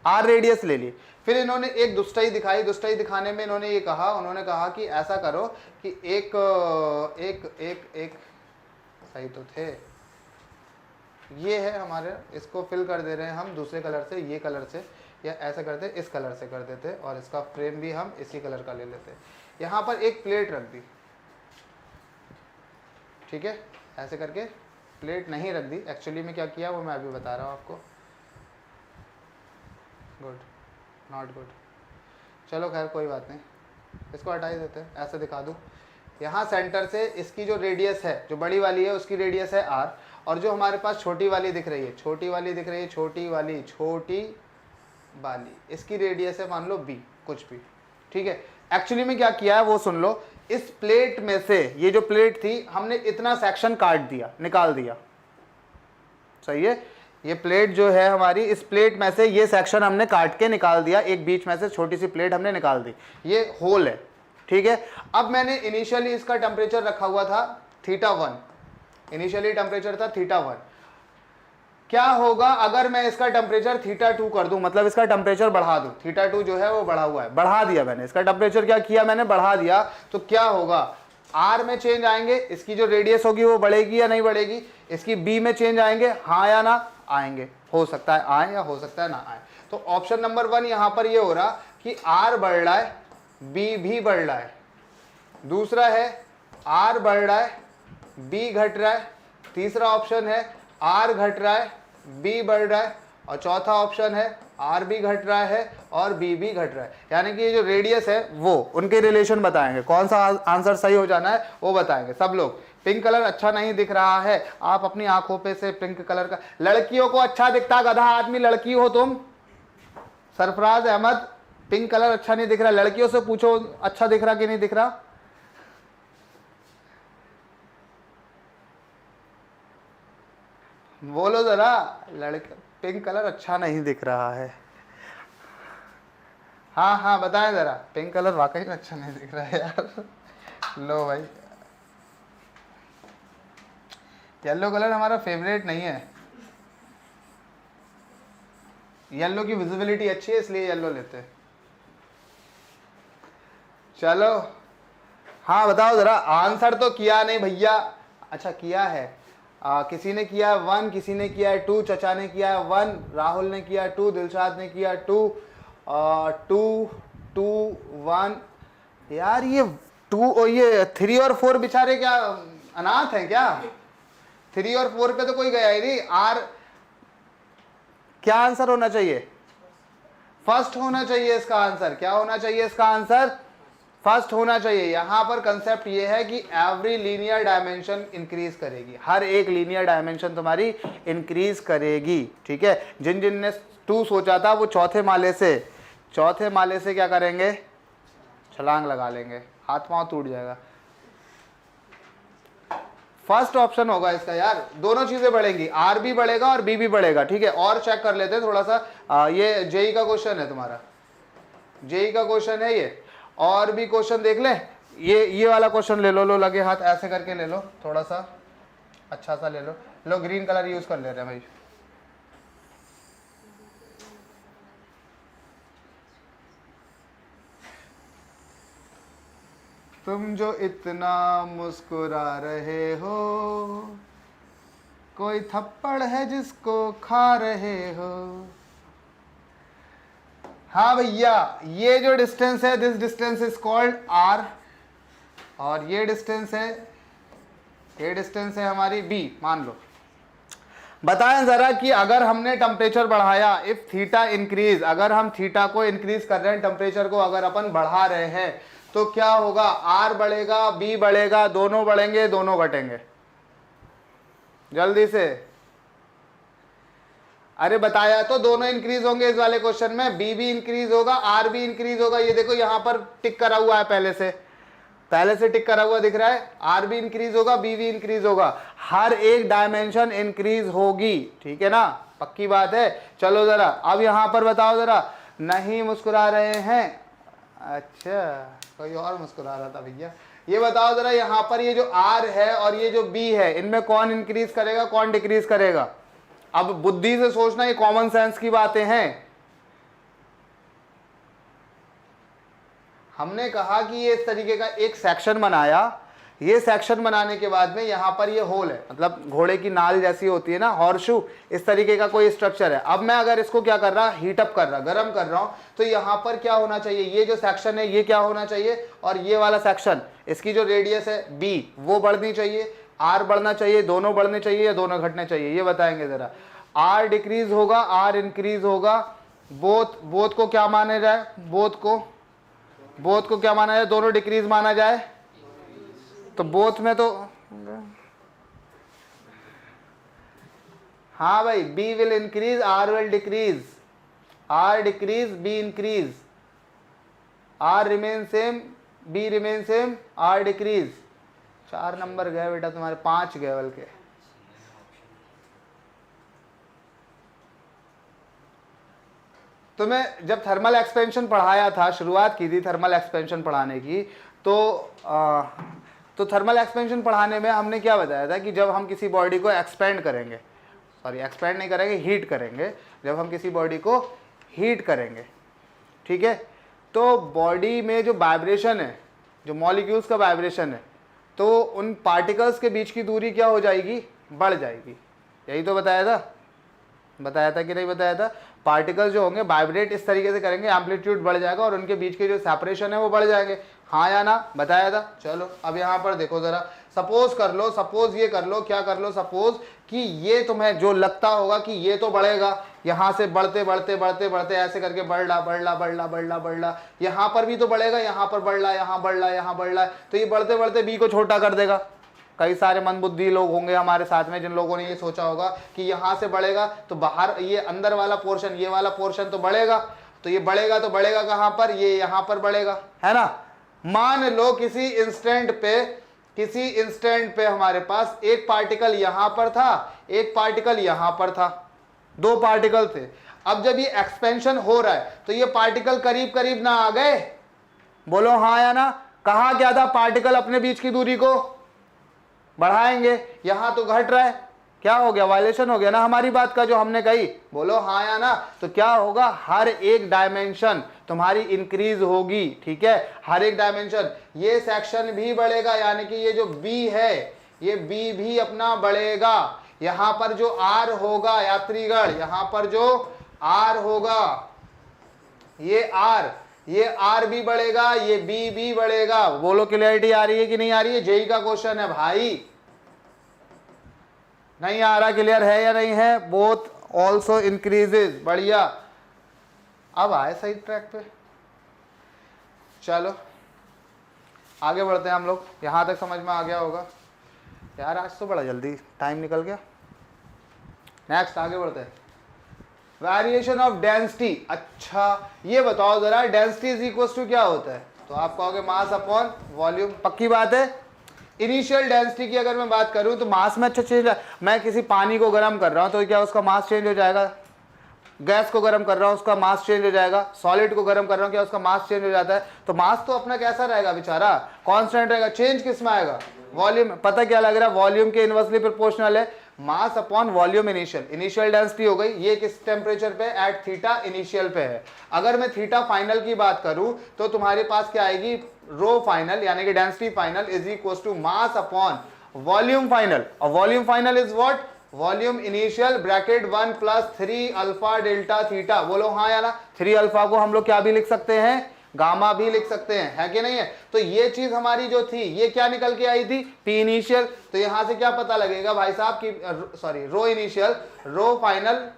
आर रेडियस ले ली। फिर इन्होंने एक दुष्टई दिखाई, दुष्टई दिखाने में इन्होंने ये कहा, उन्होंने कहा कि ऐसा करो कि एक एक एक एक सही तो थे, ये है हमारे, इसको फिल कर दे रहे हैं हम दूसरे कलर से, ये कलर से, या ऐसा करते इस कलर से कर देते, और इसका फ्रेम भी हम इसी कलर का ले लेते। यहाँ पर एक प्लेट रख दी, ठीक है, ऐसे करके प्लेट नहीं रख दी। एक्चुअली में क्या किया वो मैं अभी बता रहा हूँ आपको। गुड, नॉट गुड, चलो खैर कोई बात नहीं, इसको हटा ही देते हैं, ऐसे दिखा दूँ। यहाँ सेंटर से इसकी जो रेडियस है, जो बड़ी वाली है उसकी रेडियस है आर, और जो हमारे पास छोटी वाली दिख रही है, छोटी वाली दिख रही है, छोटी वाली इसकी रेडियस है मान लो बी, कुछ भी, ठीक है। एक्चुअली में क्या किया है वो सुन लो, इस प्लेट में से ये जो प्लेट थी हमने इतना सेक्शन काट दिया, निकाल दिया, सही है। ये प्लेट जो है हमारी, इस प्लेट में से ये सेक्शन हमने काट के निकाल दिया, एक बीच में से छोटी सी प्लेट हमने निकाल दी, ये होल है, ठीक है। अब मैंने इनिशियली इसका टेम्परेचर रखा हुआ था θ1, इनिशियली टेम्परेचर था θ1। क्या होगा अगर मैं इसका टेम्परेचर θ2 कर दूं, मतलब इसका टेम्परेचर बढ़ा दूं, θ2 जो है वो बढ़ा हुआ है, बढ़ा दिया मैंने इसका टेम्परेचर, क्या किया मैंने, बढ़ा दिया, तो क्या होगा, आर में चेंज आएंगे, इसकी जो रेडियस होगी वो बढ़ेगी या नहीं बढ़ेगी, इसकी बी में चेंज आएंगे, हाँ या ना आएंगे, हो सकता है आए या हो सकता है ना आए। तो ऑप्शन नंबर 1 यहां पर ये हो रहा कि आर बढ़ रहा है, बी भी बढ़ रहा है। दूसरा है आर बढ़ रहा है, बी घट रहा है। तीसरा ऑप्शन है आर घट रहा है, बी बढ़ रहा है। और चौथा ऑप्शन है आर भी घट रहा है और बी भी घट रहा है। यानी कि ये जो रेडियस है वो उनके रिलेशन बताएंगे, कौन सा आंसर सही हो जाना है वो बताएंगे सब लोग। पिंक कलर अच्छा नहीं दिख रहा है, आप अपनी आंखों पे से पिंक कलर का, लड़कियों को अच्छा दिखता, गधा आदमी, लड़की हो तुम, सरफराज अहमद, पिंक कलर अच्छा नहीं दिख रहा, लड़कियों से पूछो अच्छा दिख रहा कि नहीं दिख रहा। बोलो जरा, लड़के पिंक कलर अच्छा नहीं दिख रहा है। हाँ हाँ बताएं जरा, पिंक कलर वाकई में अच्छा नहीं दिख रहा है यार। लो भाई, येलो कलर हमारा फेवरेट नहीं है, येलो की विजिबिलिटी अच्छी है इसलिए येलो लेते हैं। चलो हाँ बताओ जरा, आंसर तो किया नहीं भैया, अच्छा किया है, किसी ने किया है 1, किसी ने किया है 2, चचा ने किया है 1, राहुल ने किया 2, दिलशाद ने किया 2, 2 1। यार ये 2 और ये 3 और 4 बेचारे क्या अनाथ हैं क्या? 3 और 4 पे तो कोई गया ही नहीं। आर क्या आंसर होना चाहिए? फर्स्ट होना चाहिए इसका आंसर। क्या होना चाहिए इसका आंसर? फर्स्ट होना चाहिए। यहां पर कंसेप्ट ये है कि एवरी लीनियर डायमेंशन इंक्रीज करेगी, हर एक लीनियर डायमेंशन तुम्हारी इंक्रीज करेगी, ठीक है। जिन जिन ने 2 सोचा था वो चौथे माले से क्या करेंगे? छलांग लगा लेंगे, हाथ पांव टूट जाएगा। फर्स्ट ऑप्शन होगा इसका यार, दोनों चीजें बढ़ेंगी, आर भी बढ़ेगा और बी भी बढ़ेगा, ठीक है। और चेक कर लेते हैं थोड़ा सा, ये जेई का क्वेश्चन है तुम्हारा, जेई का क्वेश्चन है ये। और भी क्वेश्चन देख ले, ये वाला क्वेश्चन ले लो, लगे हाथ ऐसे करके ले लो, थोड़ा सा अच्छा सा ले लो, ग्रीन कलर यूज कर ले रहे हैं भाई। तुम जो इतना मुस्कुरा रहे हो, कोई थप्पड़ है जिसको खा रहे हो। हाँ भैया, ये जो डिस्टेंस है, this distance is called R, और ये डिस्टेंस है हमारी बी, मान लो। बताएं जरा कि अगर हमने टेम्परेचर बढ़ाया, इफ थीटा इंक्रीज, अगर हम थीटा को इंक्रीज कर रहे हैं, टेम्परेचर को अगर अपन बढ़ा रहे हैं, तो क्या होगा? आर बढ़ेगा, बी बढ़ेगा, दोनों बढ़ेंगे, दोनों घटेंगे। जल्दी से। अरे बताया तो दोनों इंक्रीज होंगे इस वाले क्वेश्चन में, बी भी इंक्रीज होगा, आर भी इंक्रीज होगा। ये देखो यहां पर टिक करा हुआ है, पहले से टिक करा हुआ दिख रहा है। आर भी इंक्रीज होगा, बी भी इंक्रीज होगा, हर एक डायमेंशन इंक्रीज होगी, ठीक है ना, पक्की बात है। चलो जरा अब यहां पर बताओ जरा, नहीं मुस्कुरा रहे हैं, अच्छा कोई और मुस्कुरा रहा था भैया। ये बताओ जरा यहां पर ये जो आर है और ये जो बी है, इनमें कौन इंक्रीज करेगा कौन डिक्रीज करेगा? अब बुद्धि से सोचना, ये कॉमन सेंस की बातें हैं। हमने कहा कि ये इस तरीके का एक सेक्शन बनाया, ये सेक्शन बनाने के बाद में यहां पर ये होल है, मतलब घोड़े की नाल जैसी होती है ना, हॉर्सशू, इस तरीके का कोई स्ट्रक्चर है। अब मैं अगर इसको क्या कर रहा, हीट अप कर रहा, गर्म कर रहा हूं, तो यहां पर क्या होना चाहिए, ये जो सेक्शन है ये क्या होना चाहिए, और ये वाला सेक्शन, इसकी जो रेडियस है बी वो बढ़नी चाहिए, आर बढ़ना चाहिए, दोनों बढ़ने चाहिए या दोनों घटने चाहिए, ये बताएंगे जरा। आर डिक्रीज होगा, आर इंक्रीज होगा, बोथ को क्या माना जाए, बोथ को क्या माना जाए, दोनों डिक्रीज माना जाए, तो बोथ में तो हाँ भाई, B will increase, R will decrease, R decrease, B increase, R remain same, B remain same, R decrease. 4 number गए बेटा तुम्हारे, 5 गए बल्कि। तो मैं जब थर्मल एक्सपेंशन पढ़ाया था, शुरुआत की थी थर्मल एक्सपेंशन पढ़ाने की, तो थर्मल एक्सपेंशन पढ़ाने में हमने क्या बताया था कि जब हम किसी बॉडी को एक्सपेंड करेंगे, सॉरी एक्सपेंड नहीं करेंगे, हीट करेंगे, जब हम किसी बॉडी को हीट करेंगे, ठीक है, तो बॉडी में जो वाइब्रेशन है, जो मॉलिक्यूल्स का वाइब्रेशन है, तो उन पार्टिकल्स के बीच की दूरी क्या हो जाएगी, बढ़ जाएगी। यही तो बताया था कि नहीं बताया था? पार्टिकल्स जो होंगे वाइब्रेट इस तरीके से करेंगे, एम्पलीट्यूड बढ़ जाएगा और उनके बीच के जो सेपरेशन है वो बढ़ जाएंगे, हाँ या ना, बताया था। चलो अब यहाँ पर देखो जरा, सपोज कर लो, सपोज ये कर लो, क्या कर लो, सपोज कि ये तुम्हें जो लगता होगा कि ये तो बढ़ेगा, यहाँ से बढ़ते बढ़ते बढ़ते बढ़ते ऐसे करके बढ़ रहा, यहाँ पर भी तो बढ़ेगा, यहाँ पर बढ़ रहा, यहाँ बढ़ रहा, यहाँ बढ़ रहा है, तो ये बढ़ते बढ़ते बी को छोटा कर देगा। कई सारे मंदबुद्धि लोग होंगे हमारे साथ में जिन लोगों ने ये सोचा होगा कि यहाँ से बढ़ेगा तो बाहर ये अंदर वाला पोर्शन, ये वाला पोर्शन तो बढ़ेगा, तो ये बढ़ेगा तो बढ़ेगा कहाँ पर, ये यहाँ पर बढ़ेगा, है ना। मान लो किसी इंस्टेंट पे हमारे पास एक पार्टिकल यहां पर था, एक पार्टिकल यहां पर था, 2 पार्टिकल थे। अब जब ये एक्सपेंशन हो रहा है तो ये पार्टिकल करीब करीब ना आ गए, बोलो हाँ या ना। कहा क्या था, पार्टिकल अपने बीच की दूरी को बढ़ाएंगे, यहां तो घट रहा है, क्या हो गया, वायलेशन हो गया ना हमारी बात का जो हमने कही, बोलो हाँ या ना। तो क्या होगा, हर एक डायमेंशन तुम्हारी इंक्रीज होगी, ठीक है, हर एक डायमेंशन। ये सेक्शन भी बढ़ेगा, यानी कि ये जो बी है, ये बी भी अपना बढ़ेगा। यहां पर जो आर होगा यात्रीगण, यहां पर जो आर होगा, ये आर भी बढ़ेगा, ये बी भी बढ़ेगा। बोलो क्लियरिटी आ रही है कि नहीं आ रही है? जेई का क्वेश्चन है भाई, नहीं आ रहा, क्लियर है या नहीं है? बोथ ऑल्सो इंक्रीजेज, बढ़िया। अब आए सही ट्रैक पे, चलो आगे बढ़ते हैं हम लोग। यहां तक समझ में आ गया होगा यार, आज तो बड़ा जल्दी टाइम निकल गया। नेक्स्ट आगे बढ़ते हैं, वेरिएशन ऑफ डेंसिटी। अच्छा ये बताओ जरा, डेंसिटी इज इक्वल टू क्या होता है? तो आप कहोगे मास अपॉन वॉल्यूम, पक्की बात है। इनिशियल डेंसिटी की अगर मैं बात करूं तो मास में अच्छा चेंज, मैं किसी पानी को गर्म कर रहा हूं तो क्या उसका मास चेंज हो जाएगा, गैस को गर्म कर रहा हूं उसका मास चेंज हो जाएगा, सॉलिड को गर्म कर रहा हूं क्या उसका मास चेंज हो जाता है? तो मास तो अपना कैसा रहेगा बेचारा, कांस्टेंट रहेगा, चेंज किस में आएगा, वॉल्यूम। पता क्या लग रहा है, वॉल्यूम के इनवर्सली प्रोपोर्शनल है, मास upon volume initial. Initial density हो गई, ये किस टेम्परेचर पे, एट थीटा इनिशियल पे है। अगर मैं थीटा फाइनल की बात करूं तो तुम्हारे पास क्या आएगी, रो फाइनल यानी कि density final is equal to mass upon volume final. और volume final is what, volume initial bracket 1 plus 3 alpha delta theta. बोलो हाँ या ना। 3 अल्फा को हम लोग क्या भी लिख सकते हैं, गामा भी लिख सकते हैं, है कि नहीं है? तो ये चीज हमारी जो थी ये क्या निकल के आई थी, पी इनिशियल। तो यहां से क्या पता लगेगा भाई साहब की, sorry rho initial, rho final,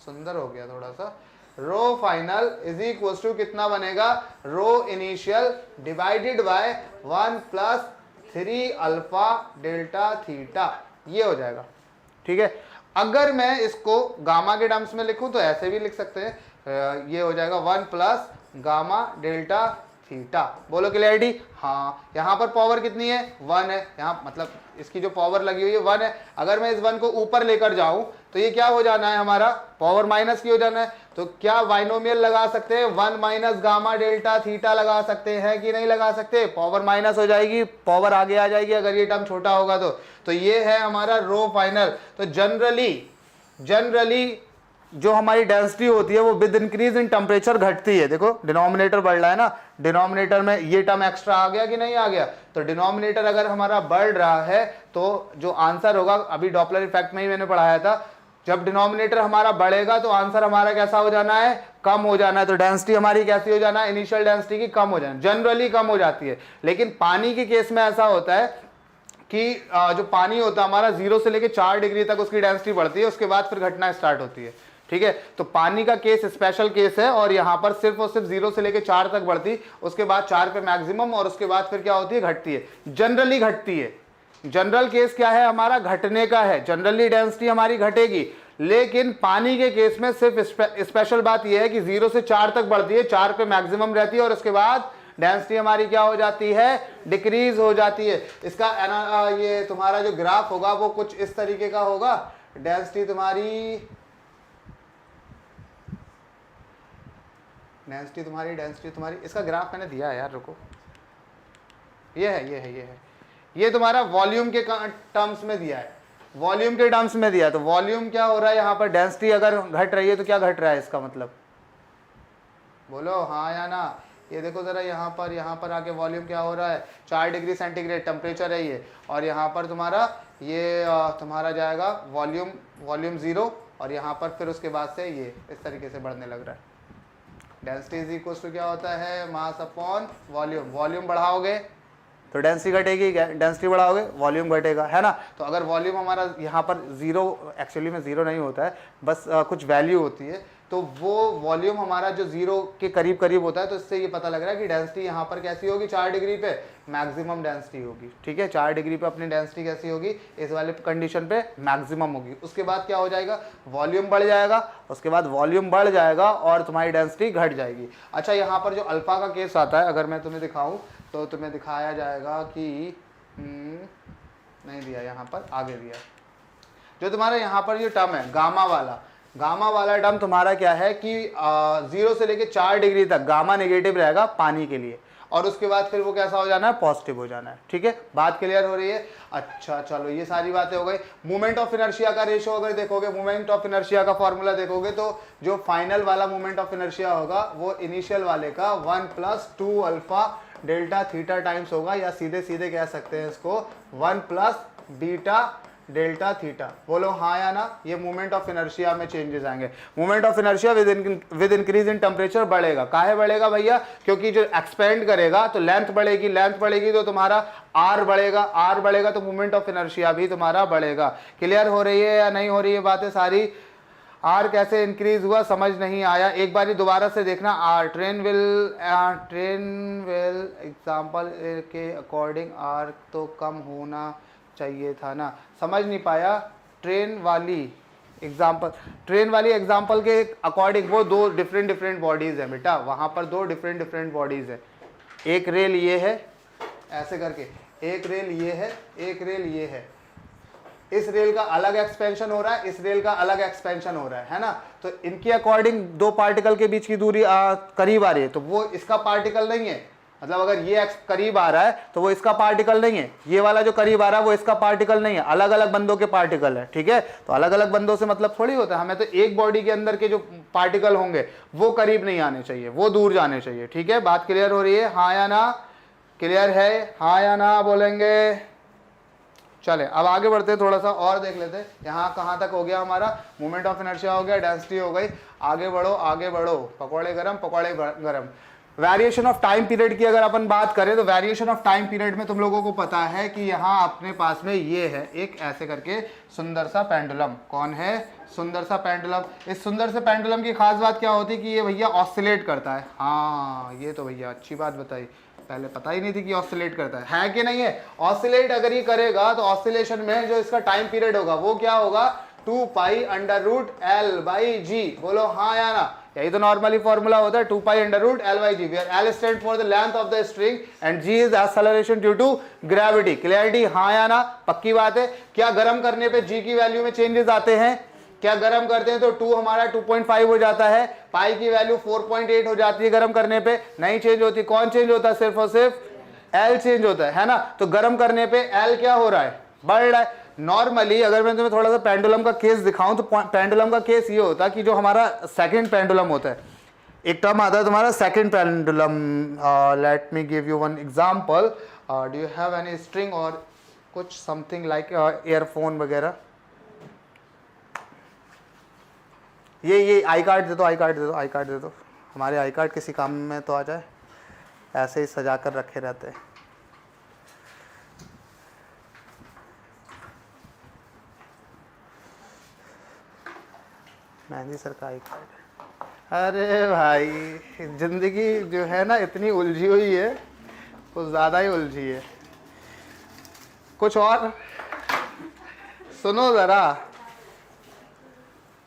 सुंदर हो गया थोड़ा सा, rho final is equal to कितना बनेगा, rho initial divided by 1 plus 3 alpha delta theta. ये हो जाएगा, ठीक है। अगर मैं इसको गामा के टर्म्स में लिखूं तो ऐसे भी लिख सकते हैं, ये हो जाएगा 1 प्लस गामा डेल्टा थीटा। बोलो क्लियरिटी? हाँ, यहाँ पर पावर कितनी है? 1 है, यहाँ मतलब इसकी जो पावर लगी हुई है 1 है। अगर मैं इस 1 को ऊपर लेकर जाऊं तो ये क्या हो जाना है, हमारा पावर माइनस की हो जाना है। तो क्या बाइनोमियल लगा सकते हैं? 1 माइनस गामा डेल्टा थीटा लगा सकते हैं कि नहीं लगा सकते? पावर माइनस हो जाएगी, पावर आगे आ जाएगी अगर ये टर्म छोटा होगा तो ये है हमारा रो फाइनल। तो जनरली जो हमारी डेंसिटी होती है वो विद इंक्रीज इन टेम्परेचर घटती है। देखो डिनोमिनेटर बढ़ रहा है ना, डिनोमिनेटर में ये टर्म एक्स्ट्रा आ गया कि नहीं आ गया? तो डिनोमिनेटर अगर हमारा बढ़ रहा है तो जो आंसर होगा, अभी डॉपलर इफेक्ट में ही मैंने पढ़ाया था, जब डिनोमिनेटर हमारा बढ़ेगा तो आंसर हमारा कैसा हो जाना है? कम हो जाना है। तो डेंसिटी हमारी कैसी हो जाना है? इनिशियल डेंसिटी की कम हो जाना है, जनरली कम हो जाती है। लेकिन पानी के केस में ऐसा होता है कि जो पानी होता है हमारा 0 से लेकर 4 डिग्री तक उसकी डेंसिटी बढ़ती है, उसके बाद फिर घटना स्टार्ट होती है, ठीक है। तो पानी का केस स्पेशल केस है और यहाँ पर सिर्फ और सिर्फ 0 से लेकर 4 तक बढ़ती, उसके बाद 4 पे मैक्सिमम और उसके बाद फिर क्या होती है? घटती है, जनरली घटती है। जनरल केस क्या है हमारा? घटने का है, जनरली डेंसिटी हमारी घटेगी। लेकिन पानी के केस में सिर्फ स्पेशल बात यह है कि 0 से 4 तक बढ़ती है, 4 पे मैक्सिमम रहती है और उसके बाद डेंसिटी हमारी क्या हो जाती है? डिक्रीज हो जाती है। इसका ये तुम्हारा जो ग्राफ होगा वो कुछ इस तरीके का होगा। डेंसिटी तुम्हारी इसका ग्राफ मैंने दिया है यार, रुको, ये है ये तुम्हारा वॉल्यूम के टर्म्स में दिया है, वॉल्यूम के टर्म्स में दिया है। तो वॉल्यूम क्या हो रहा है यहाँ पर? डेंसिटी अगर घट रही है तो क्या घट रहा है इसका मतलब? बोलो हाँ या ना। ये देखो जरा, यहाँ पर आके वॉल्यूम क्या हो रहा है? 4 डिग्री सेंटीग्रेड टेम्परेचर है ये, और यहाँ पर तुम्हारा ये तुम्हारा जाएगा वॉल्यूम 0 और यहाँ पर फिर उसके बाद से ये इस तरीके से बढ़ने लग रहा है। डेंसिटी इज इक्वल टू क्या होता है? मास अपॉन वॉल्यूम। वॉल्यूम बढ़ाओगे तो डेंसिटी घटेगी, डेंसिटी बढ़ाओगे वॉल्यूम घटेगा, है ना। तो अगर वॉल्यूम हमारा यहाँ पर 0, एक्चुअली में 0 नहीं होता है, बस कुछ वैल्यू होती है, तो वो वॉल्यूम हमारा जो 0 के करीब करीब होता है, तो इससे ये पता लग रहा है कि डेंसिटी यहाँ पर कैसी होगी? 4 डिग्री पे मैक्सिमम डेंसिटी होगी, ठीक है। 4 डिग्री पे अपनी डेंसिटी कैसी होगी? इस वाले कंडीशन पे मैक्सिमम होगी। उसके बाद क्या हो जाएगा? वॉल्यूम बढ़ जाएगा, उसके बाद वॉल्यूम बढ़ जाएगा और तुम्हारी डेंसिटी घट जाएगी। अच्छा, यहाँ पर जो अल्फा का केस आता है, अगर मैं तुम्हें दिखाऊं तो तुम्हें दिखाया जाएगा कि नहीं दिया, यहाँ पर आगे दिया। जो तुम्हारा यहाँ पर ये टर्म है गामा वाला टर्म तुम्हारा क्या है कि 0 से लेके 4 डिग्री तक गामा नेगेटिव रहेगा पानी के लिए, और उसके बाद फिर वो कैसा हो जाना है? पॉजिटिव हो जाना है, ठीक है। बात क्लियर हो रही है? अच्छा चलो, ये सारी बातें हो गई। मोमेंट ऑफ इनर्शिया का रेशियो अगर देखोगे, मोमेंट ऑफ इनर्शिया का फॉर्मूला देखोगे, तो जो फाइनल वाला मोमेंट ऑफ इनर्शिया होगा वो इनिशियल वाले का 1 plus 2 alpha delta theta times होगा, या सीधे सीधे कह सकते हैं इसको 1 प्लस बीटा डेल्टा थीटा। बोलो हाँ या ना। ये मोमेंट ऑफ इनर्शिया में चेंजेस आएंगे। Moment of inertia with increase in temperature बढ़ेगा। काहे बढ़ेगा भैया? क्योंकि जो एक्सपेंड करेगा तो लेंथ बढ़ेगी तो तुम्हारा आर बढ़ेगा तो मोमेंट ऑफ इनर्शिया भी तुम्हारा बढ़ेगा। क्लियर हो रही है या नहीं हो रही है बातें सारी? आर कैसे इंक्रीज हुआ समझ नहीं आया, एक बार दोबारा से देखना। आर ट्रेन विल एग्जाम्पल के अकॉर्डिंग आर तो कम होना चाहिए था ना, समझ नहीं पाया। ट्रेन वाली एग्जाम्पल के अकॉर्डिंग वो 2 डिफरेंट बॉडीज है बेटा, वहां पर 2 डिफरेंट बॉडीज है। एक रेल ये है ऐसे करके, एक रेल ये है, एक रेल ये है। इस रेल का अलग एक्सपेंशन हो रहा है, इस रेल का अलग एक्सपेंशन हो रहा है ना। तो इनके अकॉर्डिंग 2 पार्टिकल के बीच की दूरी करीब आ रही है, तो वो इसका पार्टिकल नहीं है। मतलब अगर ये करीब आ रहा है तो वो इसका पार्टिकल नहीं है, ये वाला जो करीब आ रहा है वो इसका पार्टिकल नहीं है, अलग अलग बंदों के पार्टिकल है, ठीक है। तो अलग अलग बंदों से मतलब थोड़ी होता है, हमें तो एक बॉडी के अंदर के जो पार्टिकल होंगे वो करीब नहीं आने चाहिए, वो दूर जाने चाहिए, ठीक है। बात क्लियर हो रही है? हाँ या ना? क्लियर है? हाँ या ना बोलेंगे? चले अब आगे बढ़ते हैं, थोड़ा सा और देख लेते हैं। यहाँ कहाँ तक हो गया हमारा? मोमेंट ऑफ इनर्शिया हो गया, डेंसिटी हो गई। आगे बढ़ो, पकौड़े गरम। वेरिएशन ऑफ टाइम पीरियड की अगर अपन बात करें तो वेरिएशन ऑफ टाइम पीरियड में तुम लोगों को पता है कि यहाँ अपने पास में ये है एक ऐसे करके सुंदर सा पेंडुलम। कौन है? सुंदर सा पेंडुलम। इस सुंदर से पेंडुलम की खास बात क्या होती है कि ये भैया ऑसिलेट करता है। हाँ, ये तो भैया अच्छी बात बताई, पहले पता ही नहीं थी कि ऑसिलेट करता है कि नहीं है। ऑसिलेट अगर ये करेगा तो ऑसिलेशन में जो इसका टाइम पीरियड होगा वो क्या होगा, 2 pi under root L by g. बोलो हाँ या ना, यही तो नॉर्मली फॉर्मूला होता है, 2 pi under root L by G, where L stand for the length of the string and G is acceleration due to gravity. Clarity हाँ या ना, पक्की बात है। क्या गर्म करने पे जी की वैल्यू में चेंजेस आते हैं? क्या गर्म करते हैं तो 2 हमारा 2.5 हो जाता है, पाई की वैल्यू 4.8 हो जाती है गर्म करने पे, नहीं चेंज होती। कौन चेंज होता है? सिर्फ और सिर्फ एल चेंज होता है ना। तो गर्म करने पे एल क्या हो रहा है? बढ़ रहा है। नॉर्मली अगर मैं तुम्हें थोड़ा सा पेंडुलम का केस दिखाऊं तो पेंडुलम का केस ये होता है कि जो हमारा सेकंड पेंडुलम होता है, एक टर्म आता है तुम्हारा second pendulum. Let me give you one example. Do you have any string और कुछ समथिंग लाइक ईयरफोन वगैरह? ये आई कार्ड दे दो, आई कार्ड दे दो, आई कार्ड दे दो। हमारे आई कार्ड किसी काम में तो आ जाए, ऐसे ही सजा कर रखे रहते हैं। मेहंदी सर का आई कार्ड। अरे भाई जिंदगी जो है ना इतनी उलझी हुई है, कुछ ज़्यादा ही उलझी है। कुछ और सुनो ज़रा।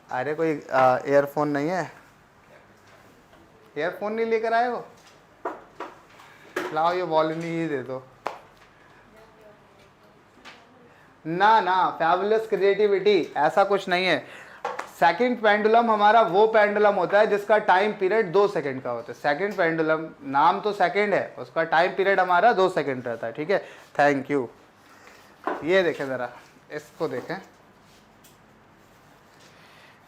अरे कोई ईयरफोन नहीं है? ईयरफोन नहीं लेकर आए हो? लाओ ये वॉल्यूम ही दे दो ना। ना फैबुलस क्रिएटिविटी ऐसा कुछ नहीं है। सेकंड पेंडुलम हमारा वो पेंडुलम होता है जिसका टाइम पीरियड 2 सेकंड का होता है। सेकंड पेंडुलम, नाम तो सेकंड है, उसका टाइम पीरियड हमारा 2 सेकंड रहता है। ठीक है, थैंक यू। ये देखें ज़रा, इसको देखें।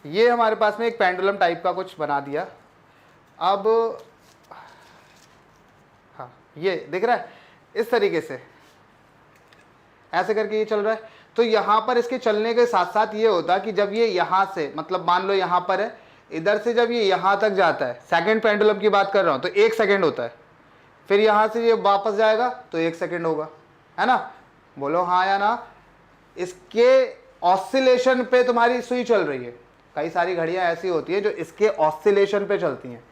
ये हमारे पास में एक पेंडुलम टाइप का कुछ बना दिया। अब हाँ ये दिख रहा है, इस तरीके से ऐसे करके ये चल रहा है। तो यहाँ पर इसके चलने के साथ साथ ये होता है कि जब ये यहाँ से, मतलब मान लो यहाँ पर है, इधर से जब ये यहाँ तक जाता है, सेकंड पेंडुलम की बात कर रहा हूँ, तो 1 सेकंड होता है। फिर यहाँ से ये वापस जाएगा तो 1 सेकंड होगा, है ना? बोलो हाँ या ना। इसके ऑसिलेशन पे तुम्हारी सुई चल रही है। कई सारी घड़ियां ऐसी होती है जो इसके ऑसिलेशन पे चलती हैं।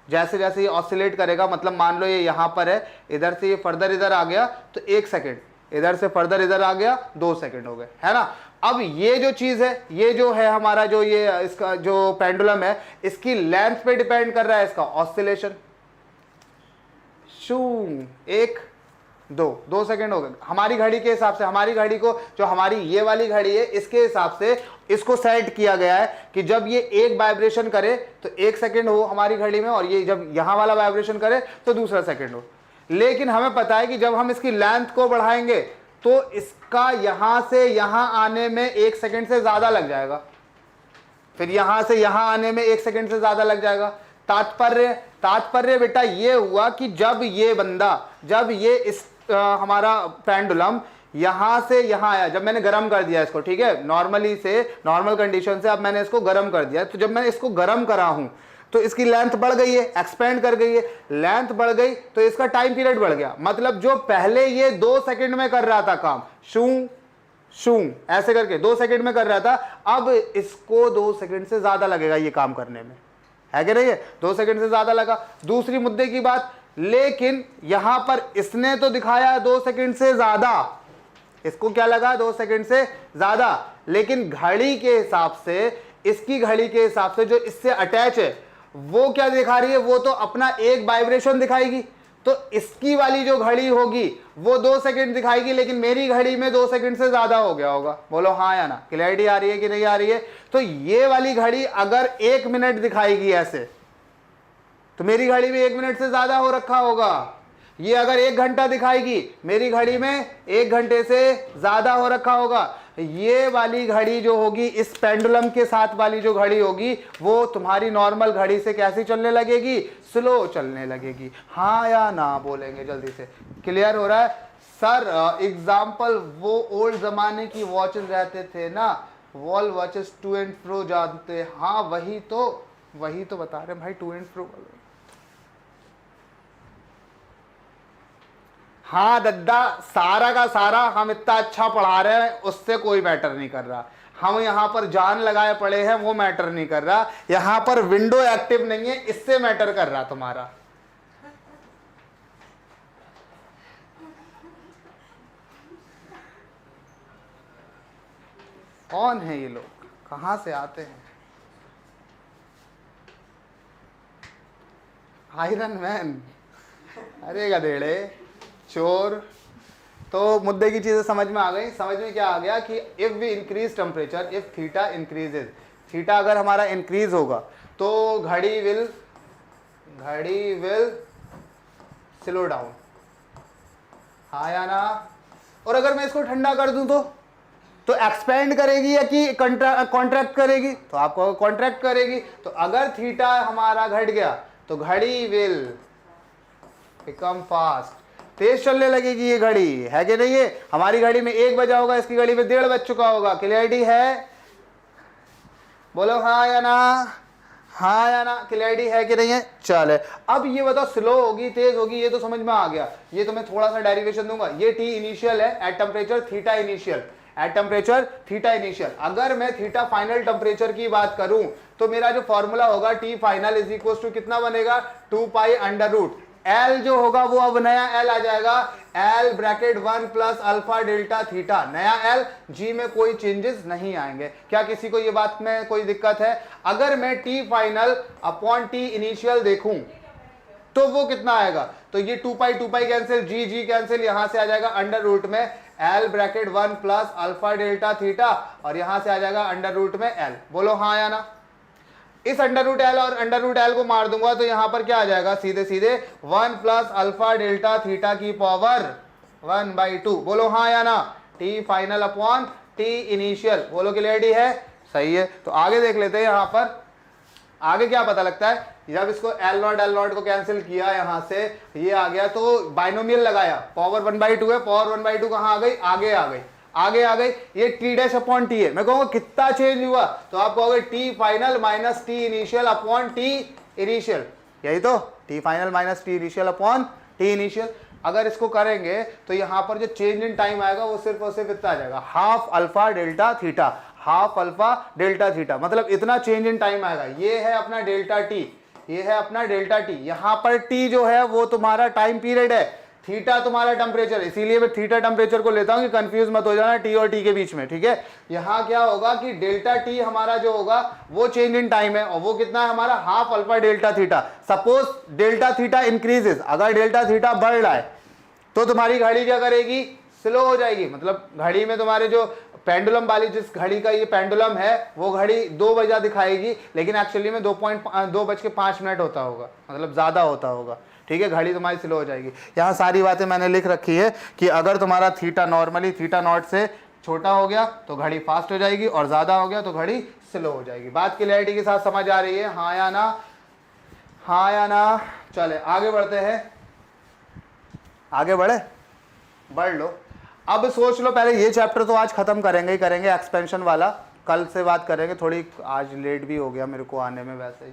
जैसे जैसे ये ऑसिलेट करेगा, मतलब मान लो ये यहाँ पर है, इधर से ये फर्दर इधर आ गया तो 1 सेकंड, इधर से फर्दर इधर आ गया 2 सेकंड हो गए, है ना? अब ये जो चीज है, ये जो है हमारा जो ये इसका जो पेंडुलम है, इसकी लेंथ पे डिपेंड कर रहा है इसका ऑसिलेशन। शू 1 2 सेकंड हो गए हमारी घड़ी के हिसाब से। हमारी घड़ी को, जो हमारी ये वाली घड़ी है, इसके हिसाब से इसको सेट किया गया है कि जब ये एक वाइब्रेशन करे तो 1 सेकंड हो हमारी घड़ी में, और ये जब यहां वाला वाइब्रेशन करे तो दूसरा सेकंड हो। लेकिन हमें पता है कि जब हम इसकी लेंथ को बढ़ाएंगे तो इसका यहां से यहां आने में 1 सेकंड से ज्यादा लग जाएगा, फिर यहां से यहां आने में 1 सेकंड से ज्यादा लग जाएगा। तात्पर्य बेटा ये हुआ कि जब ये बंदा, जब ये इस हमारा पेंडुलम यहां से यहां आया, जब मैंने गर्म कर दिया इसको, ठीक है, नॉर्मली से, नॉर्मल कंडीशन से अब मैंने इसको गर्म कर दिया, तो जब मैं इसको गर्म करा हूं तो इसकी लेंथ बढ़ गई है, एक्सपेंड कर गई है। लेंथ बढ़ गई तो इसका टाइम पीरियड बढ़ गया। मतलब जो पहले ये 2 सेकंड में कर रहा था काम, शू शू ऐसे करके 2 सेकंड में कर रहा था, अब इसको 2 सेकंड से ज्यादा लगेगा ये काम करने में, है कि नहीं है? 2 सेकंड से ज्यादा लगा। दूसरी मुद्दे की बात, लेकिन यहां पर इसने तो दिखाया 2 सेकंड से ज्यादा, इसको क्या लगा 2 सेकंड से ज्यादा, लेकिन घड़ी के हिसाब से, इसकी घड़ी के हिसाब से जो इससे अटैच है वो क्या दिखा रही है? वो तो अपना एक वाइब्रेशन दिखाएगी। तो इसकी वाली जो घड़ी होगी वो 2 सेकंड दिखाएगी, लेकिन मेरी घड़ी में 2 सेकंड से ज्यादा हो गया होगा। बोलो हाँ या ना। क्लैरिटी आ रही है कि नहीं आ रही है? तो ये वाली घड़ी अगर 1 मिनट दिखाएगी ऐसे, तो मेरी घड़ी में 1 मिनट से ज्यादा हो रखा होगा। ये अगर 1 घंटा दिखाएगी, मेरी घड़ी में 1 घंटे से ज्यादा हो रखा होगा। ये वाली घड़ी जो होगी, इस पेंडुलम के साथ वाली जो घड़ी होगी, वो तुम्हारी नॉर्मल घड़ी से कैसी चलने लगेगी? स्लो चलने लगेगी। हाँ या ना बोलेंगे जल्दी से। क्लियर हो रहा है? सर एग्जाम्पल, वो ओल्ड जमाने की वॉचेस रहते थे ना, wall watches, to and fro जानते? हाँ वही तो बता रहे भाई, टू एंड फ्रो। हाँ दद्दा, सारा का सारा हम इतना अच्छा पढ़ा रहे हैं, उससे कोई मैटर नहीं कर रहा। हम यहाँ पर जान लगाए पड़े हैं, वो मैटर नहीं कर रहा। यहाँ पर विंडो एक्टिव नहीं है, इससे मैटर कर रहा तुम्हारा। कौन है ये लोग, कहाँ से आते हैं? आयरन मैन, अरे गधेड़े, चोर। तो मुद्दे की चीजें समझ में आ गई। समझ में क्या आ गया कि if we increase temperature, if theta increases, theta अगर हमारा इंक्रीज होगा तो घड़ी विल स्लो डाउन, हाँ या ना? और अगर मैं इसको ठंडा कर दूं तो एक्सपेंड करेगी या कि कॉन्ट्रैक्ट करेगी? तो आपको कॉन्ट्रैक्ट करेगी। तो अगर थीटा हमारा घट गया तो घड़ी विल बिकम फास्ट, तेज चलने लगेगी ये घड़ी, है कि नहीं? है हमारी घड़ी में 1 बजा होगा, इसकी घड़ी में 1:30 बज चुका होगा। क्लियरिटी है? बोलो हाँ या ना, हाँ या ना? क्लियरिटी है कि नहीं है? चले, अब ये बताओ स्लो होगी तेज होगी, ये तो समझ में आ गया। ये तो मैं थोड़ा सा डेरिवेशन दूंगा। ये टी इनिशियल है at temperature theta initial, at temperature theta initial. अगर मैं थीटा फाइनल टेम्परेचर की बात करूं तो मेरा जो फॉर्मूला होगा T final is equal to कितना बनेगा? 2 पाई अंडर रूट एल जो होगा वो अब नया एल आ जाएगा, L bracket 1 plus alpha delta theta, नया एल। जी में कोई चेंजेस नहीं आएंगे। क्या किसी को ये बात में कोई दिक्कत है? अगर मैं T final upon T initial देखूं तो वो कितना आएगा? तो ये 2 पाई कैंसिल, जी कैंसिल, यहां से आ जाएगा अंडर रूट में L bracket 1 plus alpha delta theta, और यहां से आ जाएगा अंडर रूट में एल। बोलो हाँ या ना? इस अंडर रूट एल और अंडर रूट एल को मार दूंगा तो यहां पर क्या आ जाएगा? सीधे सीधे 1 प्लस अल्फा डेल्टा थीटा की पावर 1/2। बोलो हाँ या ना? T final upon T initial. बोलो क्लियरिटी है? सही है। तो आगे देख लेते हैं। यहां पर आगे क्या पता लगता है? जब इसको एल नॉट को कैंसिल किया, यहां से ये आ गया तो बाइनोमियल लगाया, पावर 1/2 है, पावर 1/2 कहां आ गई? आगे आ गई। ये टी डैश अपॉन टी है। मैं कहूंगा कितना चेंज हुआ? तो आप कहोगे T final minus T initial upon T initial, यही तो, T final minus T initial upon T initial. अगर इसको करेंगे तो यहां पर जो चेंज इन टाइम आएगा वो सिर्फ और सिर्फ इतना आ जाएगा, half alpha delta theta, half alpha delta theta, मतलब इतना चेंज इन टाइम आएगा। ये है अपना डेल्टा टी, ये है अपना डेल्टा टी। यहां पर टी जो है वो तुम्हारा टाइम पीरियड है, थीटा तुम्हारा टेम्परेचर, इसीलिए मैं थीटा टेम्परेचर को लेता हूं कि कंफ्यूज मत हो जाना टी और टी के बीच में, ठीक है? यहां क्या होगा कि डेल्टा टी हमारा जो होगा वो चेंज इन टाइम है, और वो कितना है हमारा? Half alpha delta theta. Suppose delta theta increases, अगर डेल्टा थीटा बढ़ रहा है तो तुम्हारी घड़ी क्या करेगी? स्लो हो जाएगी। मतलब घड़ी में तुम्हारे जो पेंडुलम वाली, जिस घड़ी का ये पेंडुलम है, वो घड़ी 2 बजा दिखाएगी, लेकिन एक्चुअली में 2:05 होता होगा, मतलब ज्यादा होता होगा, ठीक है? घड़ी तुम्हारी स्लो हो जाएगी। यहाँ सारी बातें मैंने लिख रखी है कि अगर तुम्हारा थीटा नॉर्मली थीटा नॉट से छोटा हो गया तो घड़ी फास्ट हो जाएगी, और ज्यादा हो गया तो घड़ी स्लो हो जाएगी। बात क्लियरिटी के साथ समझ आ रही है? हाँ या ना? हाँ या ना? चले आगे बढ़ते हैं। आगे बढ़ लो। अब सोच लो, पहले ये चैप्टर तो आज खत्म करेंगे ही करेंगे, एक्सपेंशन वाला कल से बात करेंगे। थोड़ी आज लेट भी हो गया मेरे को आने में वैसे ही।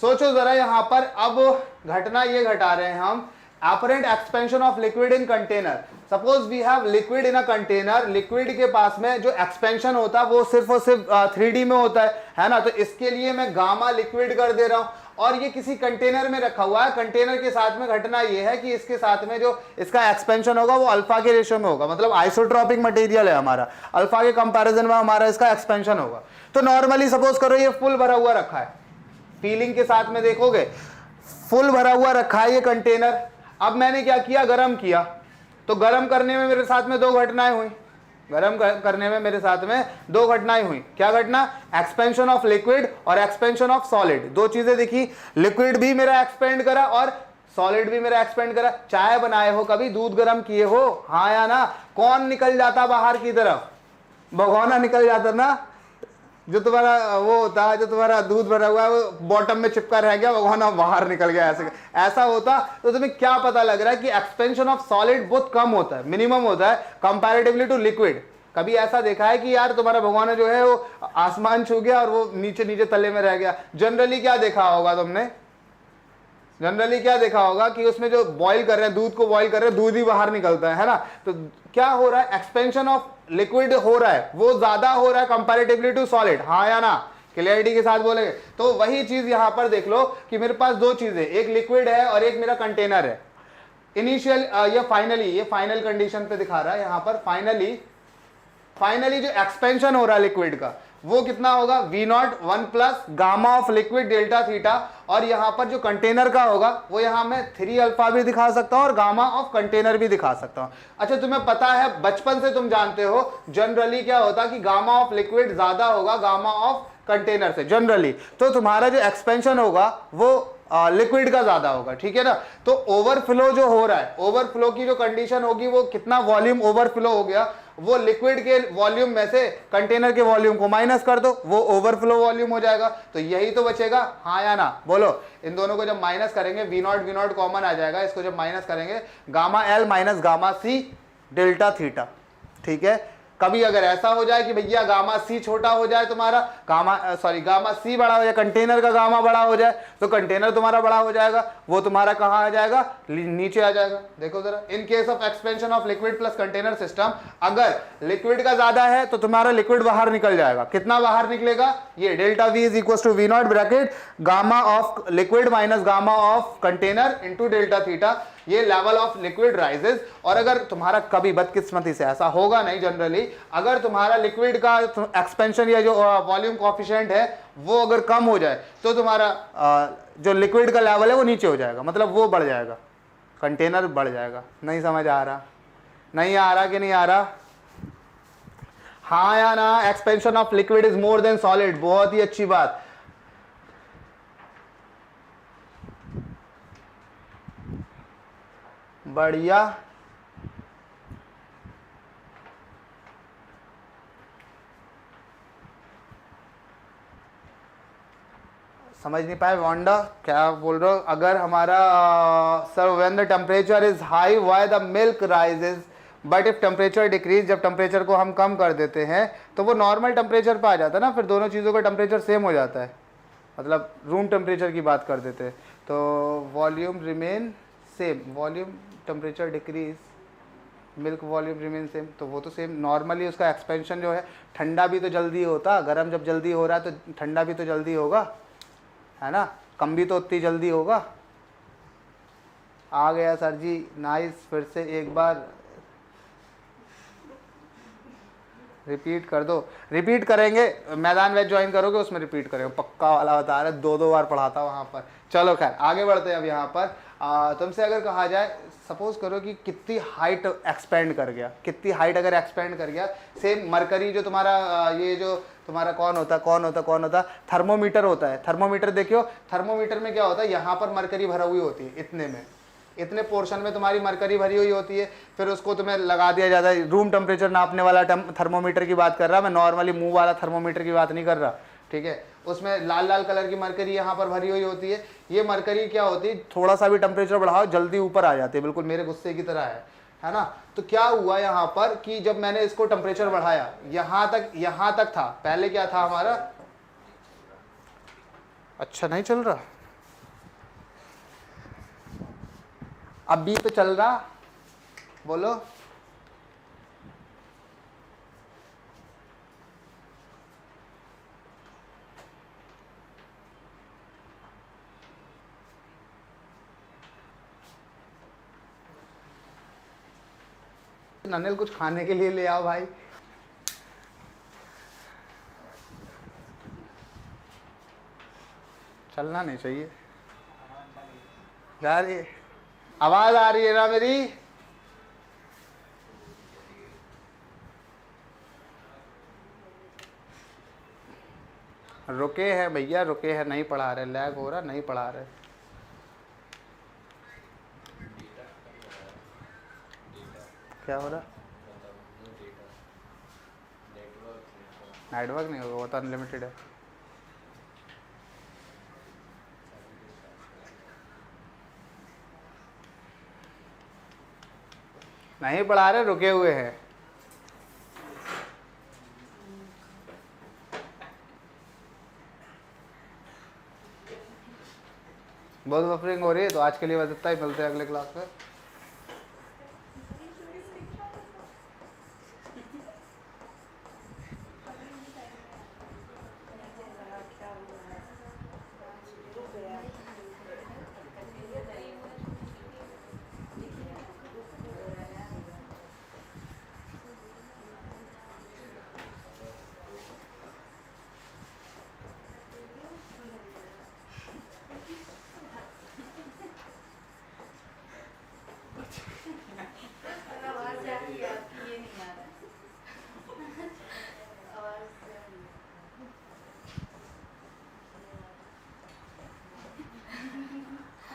सोचो जरा, यहां पर अब घटना ये घटा रहे हैं हम, apparent expansion of liquid in container. Suppose we have liquid in a container. Liquid के पास में जो एक्सपेंशन होता है वो सिर्फ और सिर्फ 3D में होता है ना? तो इसके लिए मैं गामा लिक्विड कर दे रहा हूं, और ये किसी कंटेनर में रखा हुआ है। कंटेनर के साथ में घटना ये है कि इसके साथ में जो इसका एक्सपेंशन होगा वो अल्फा के रेशियो में होगा, मतलब आइसोट्रॉपिक मटेरियल है हमारा, अल्फा के कंपैरिजन में हमारा इसका एक्सपेंशन होगा। तो नॉर्मली सपोज करो ये फुल भरा हुआ रखा है, फीलिंग के साथ में देखोगे फुल भरा हुआ रखा है ये कंटेनर। अब मैंने क्या किया? गरम किया। तो गरम करने में मेरे साथ में 2 घटनाएं हुई, गरम करने में मेरे साथ में 2 घटनाएं हुई। क्या घटना? एक्सपेंशन ऑफ लिक्विड और एक्सपेंशन ऑफ सॉलिड। 2 चीजें दिखी, लिक्विड भी मेरा एक्सपेंड करा और सॉलिड भी मेरा एक्सपेंड करा। चाय बनाए हो कभी, दूध गर्म किए हो, हाँ या ना? कौन निकल जाता बाहर की तरफ? भगोना निकल जाता ना, जो तुम्हारा वो होता है, जो तुम्हारा दूध भरा हुआ है वो बॉटम में चिपका रह गया, भगवाना बाहर निकल गया, ऐसा होता। तो तुम्हें क्या पता लग रहा है कि एक्सपेंशन ऑफ सॉलिड बहुत कम होता है, मिनिमम होता है कंपैरेटिवली टू लिक्विड। कभी ऐसा देखा है कि यार तुम्हारा भगवाना जो है वो आसमान छू गया और वो नीचे नीचे तले में रह गया? जनरली क्या देखा होगा तुमने? जनरली क्या देखा होगा कि उसमें जो बॉईल कर रहे हैं, दूध को बॉईल कर रहे हैं, दूध ही बाहर निकलता है ना? तो क्या हो रहा है? एक्सपेंशन ऑफ लिक्विड हो रहा है, वो ज्यादा हो रहा है कंपैरेटिवली टू सॉलिड, हाँ या ना? क्लियरिटी के साथ बोलेंगे। तो वही चीज यहां पर देख लो कि मेरे पास 2 चीजें, एक लिक्विड है और एक मेरा कंटेनर है। इनिशियल या फाइनली, ये फाइनल कंडीशन पे दिखा रहा है यहां पर, फाइनली फाइनली जो एक्सपेंशन हो रहा है लिक्विड का वो कितना होगा, V naught 1 plus gamma of liquid delta theta, और यहां पर जो कंटेनर का होगा वो यहां मैं 3 अल्फा भी दिखा सकता हूं और गामा ऑफ कंटेनर भी दिखा सकता हूं। अच्छा तुम्हें पता है, बचपन से तुम जानते हो जनरली क्या होता कि गामा ऑफ लिक्विड ज्यादा होगा गामा ऑफ कंटेनर से जनरली, तो तुम्हारा जो एक्सपेंशन होगा वो लिक्विड का ज्यादा होगा, ठीक है ना। तो ओवरफ्लो जो हो रहा है, ओवरफ्लो की जो कंडीशन होगी वो कितना वॉल्यूम ओवरफ्लो हो गया, वो लिक्विड के वॉल्यूम में से कंटेनर के वॉल्यूम को माइनस कर दो, वो ओवरफ्लो वॉल्यूम हो जाएगा। तो यही तो बचेगा, हाँ या ना बोलो। इन दोनों को जब माइनस करेंगे वी नॉट कॉमन आ जाएगा, इसको जब माइनस करेंगे gamma L minus gamma C delta theta, ठीक है। कभी अगर ऐसा हो जाए कि भैया गामा सी छोटा हो जाए तुम्हारा, गामा सी बड़ा हो जाए, कंटेनर का गामा बड़ा हो जाए, तो कंटेनर तुम्हारा बड़ा हो जाएगा, वो तुम्हारा कहां आ जाएगा, नीचे आ जाएगा। देखो जरा, in case of expansion of liquid plus container system, अगर लिक्विड का ज्यादा है तो तुम्हारा लिक्विड बाहर निकल जाएगा। कितना बाहर निकलेगा, ये delta V is equal to V naught bracket gamma of liquid minus gamma of container into delta theta, ये लेवल ऑफ लिक्विड राइजेस। और अगर तुम्हारा कभी बदकिस्मती से ऐसा होगा नहीं जनरली, अगर तुम्हारा लिक्विड का एक्सपेंशन या जो वॉल्यूम कोएफिशिएंट है वो अगर कम हो जाए तो तुम्हारा जो लिक्विड का लेवल है वो नीचे हो जाएगा, मतलब वो बढ़ जाएगा, कंटेनर बढ़ जाएगा। नहीं समझ आ रहा, नहीं आ रहा कि नहीं आ रहा, हाँ या ना। Expansion of liquid is more than solid, बहुत ही अच्छी बात। बढ़िया, समझ नहीं पाए वांडा, क्या बोल रहे हो। अगर हमारा sir when the temperature is high why the milk rises but if temperature decrease, जब टेम्परेचर को हम कम कर देते हैं तो वो नॉर्मल टेम्परेचर पे आ जाता है ना, फिर दोनों चीज़ों का टेम्परेचर सेम हो जाता है, मतलब रूम टेम्परेचर की बात कर देते हैं तो volume remain same, volume temperature decrease milk volume remain same, तो वो तो सेम। नॉर्मली उसका एक्सपेंशन जो है, ठंडा भी तो जल्दी होता, गर्म जब जल्दी हो रहा है तो ठंडा भी तो जल्दी होगा, है ना, कम भी तो उतनी जल्दी होगा। आ गया सर जी, नाइस। फिर से एक बार रिपीट कर दो, रिपीट करेंगे, मैदान बैच ज्वाइन करोगे उसमें रिपीट करेंगे, पक्का वाला बता रहे, 2-2 बार पढ़ाता वहाँ पर। चलो खैर आगे बढ़ते हैं। अब यहाँ पर तुमसे अगर कहा जाए, सपोज करो कि कितनी हाइट एक्सपेंड कर गया, कितनी हाइट अगर एक्सपेंड कर गया, सेम मरकरी जो तुम्हारा ये जो तुम्हारा कौन होता थर्मोमीटर होता है। थर्मोमीटर देखियो, थर्मोमीटर में क्या होता है, यहाँ पर मरकरी भरा हुई होती है, इतने में, इतने पोर्शन में तुम्हारी मरकरी भरी हुई होती है, फिर उसको तुम्हें लगा दिया जाता है। रूम टेम्परेचर नापने वाला थर्मोमीटर की बात कर रहा, मैं नॉर्मली मुंह वाला थर्मोमीटर की बात नहीं कर रहा, ठीक है। उसमें लाल लाल कलर की मरकरी यहाँ पर भरी हुई होती है। ये मरकरी क्या होती है, थोड़ा सा भी टेम्परेचर बढ़ाओ जल्दी ऊपर आ जाती है, बिल्कुल मेरे गुस्से की तरह है ना। तो क्या हुआ यहाँ पर कि जब मैंने इसको टेम्परेचर बढ़ाया, यहाँ तक था, पहले क्या था हमारा, अच्छा नहीं चल रहा, अभी तो चल रहा, बोलो। अनिल कुछ खाने के लिए ले आओ भाई। चलना नहीं चाहिए यार, ये आवाज आ रही है ना मेरी, रुके हैं भैया, रुके हैं, नहीं पढ़ा रहे, लैग हो रहा, नहीं पढ़ा रहे। क्या हो रहा, नेटवर्क नहीं होगा, वो तो अनलिमिटेड है। नहीं पढ़ा रहे, रुके हुए हैं। बहुत बफरिंग हो रही है, तो आज के लिए बस इतना ही, मिलते हैं अगले क्लास में।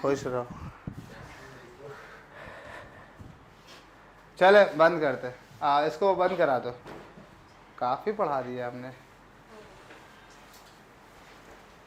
खुश रहो। चले बंद करते, इसको बंद करा दो, काफ़ी पढ़ा दिया हमने।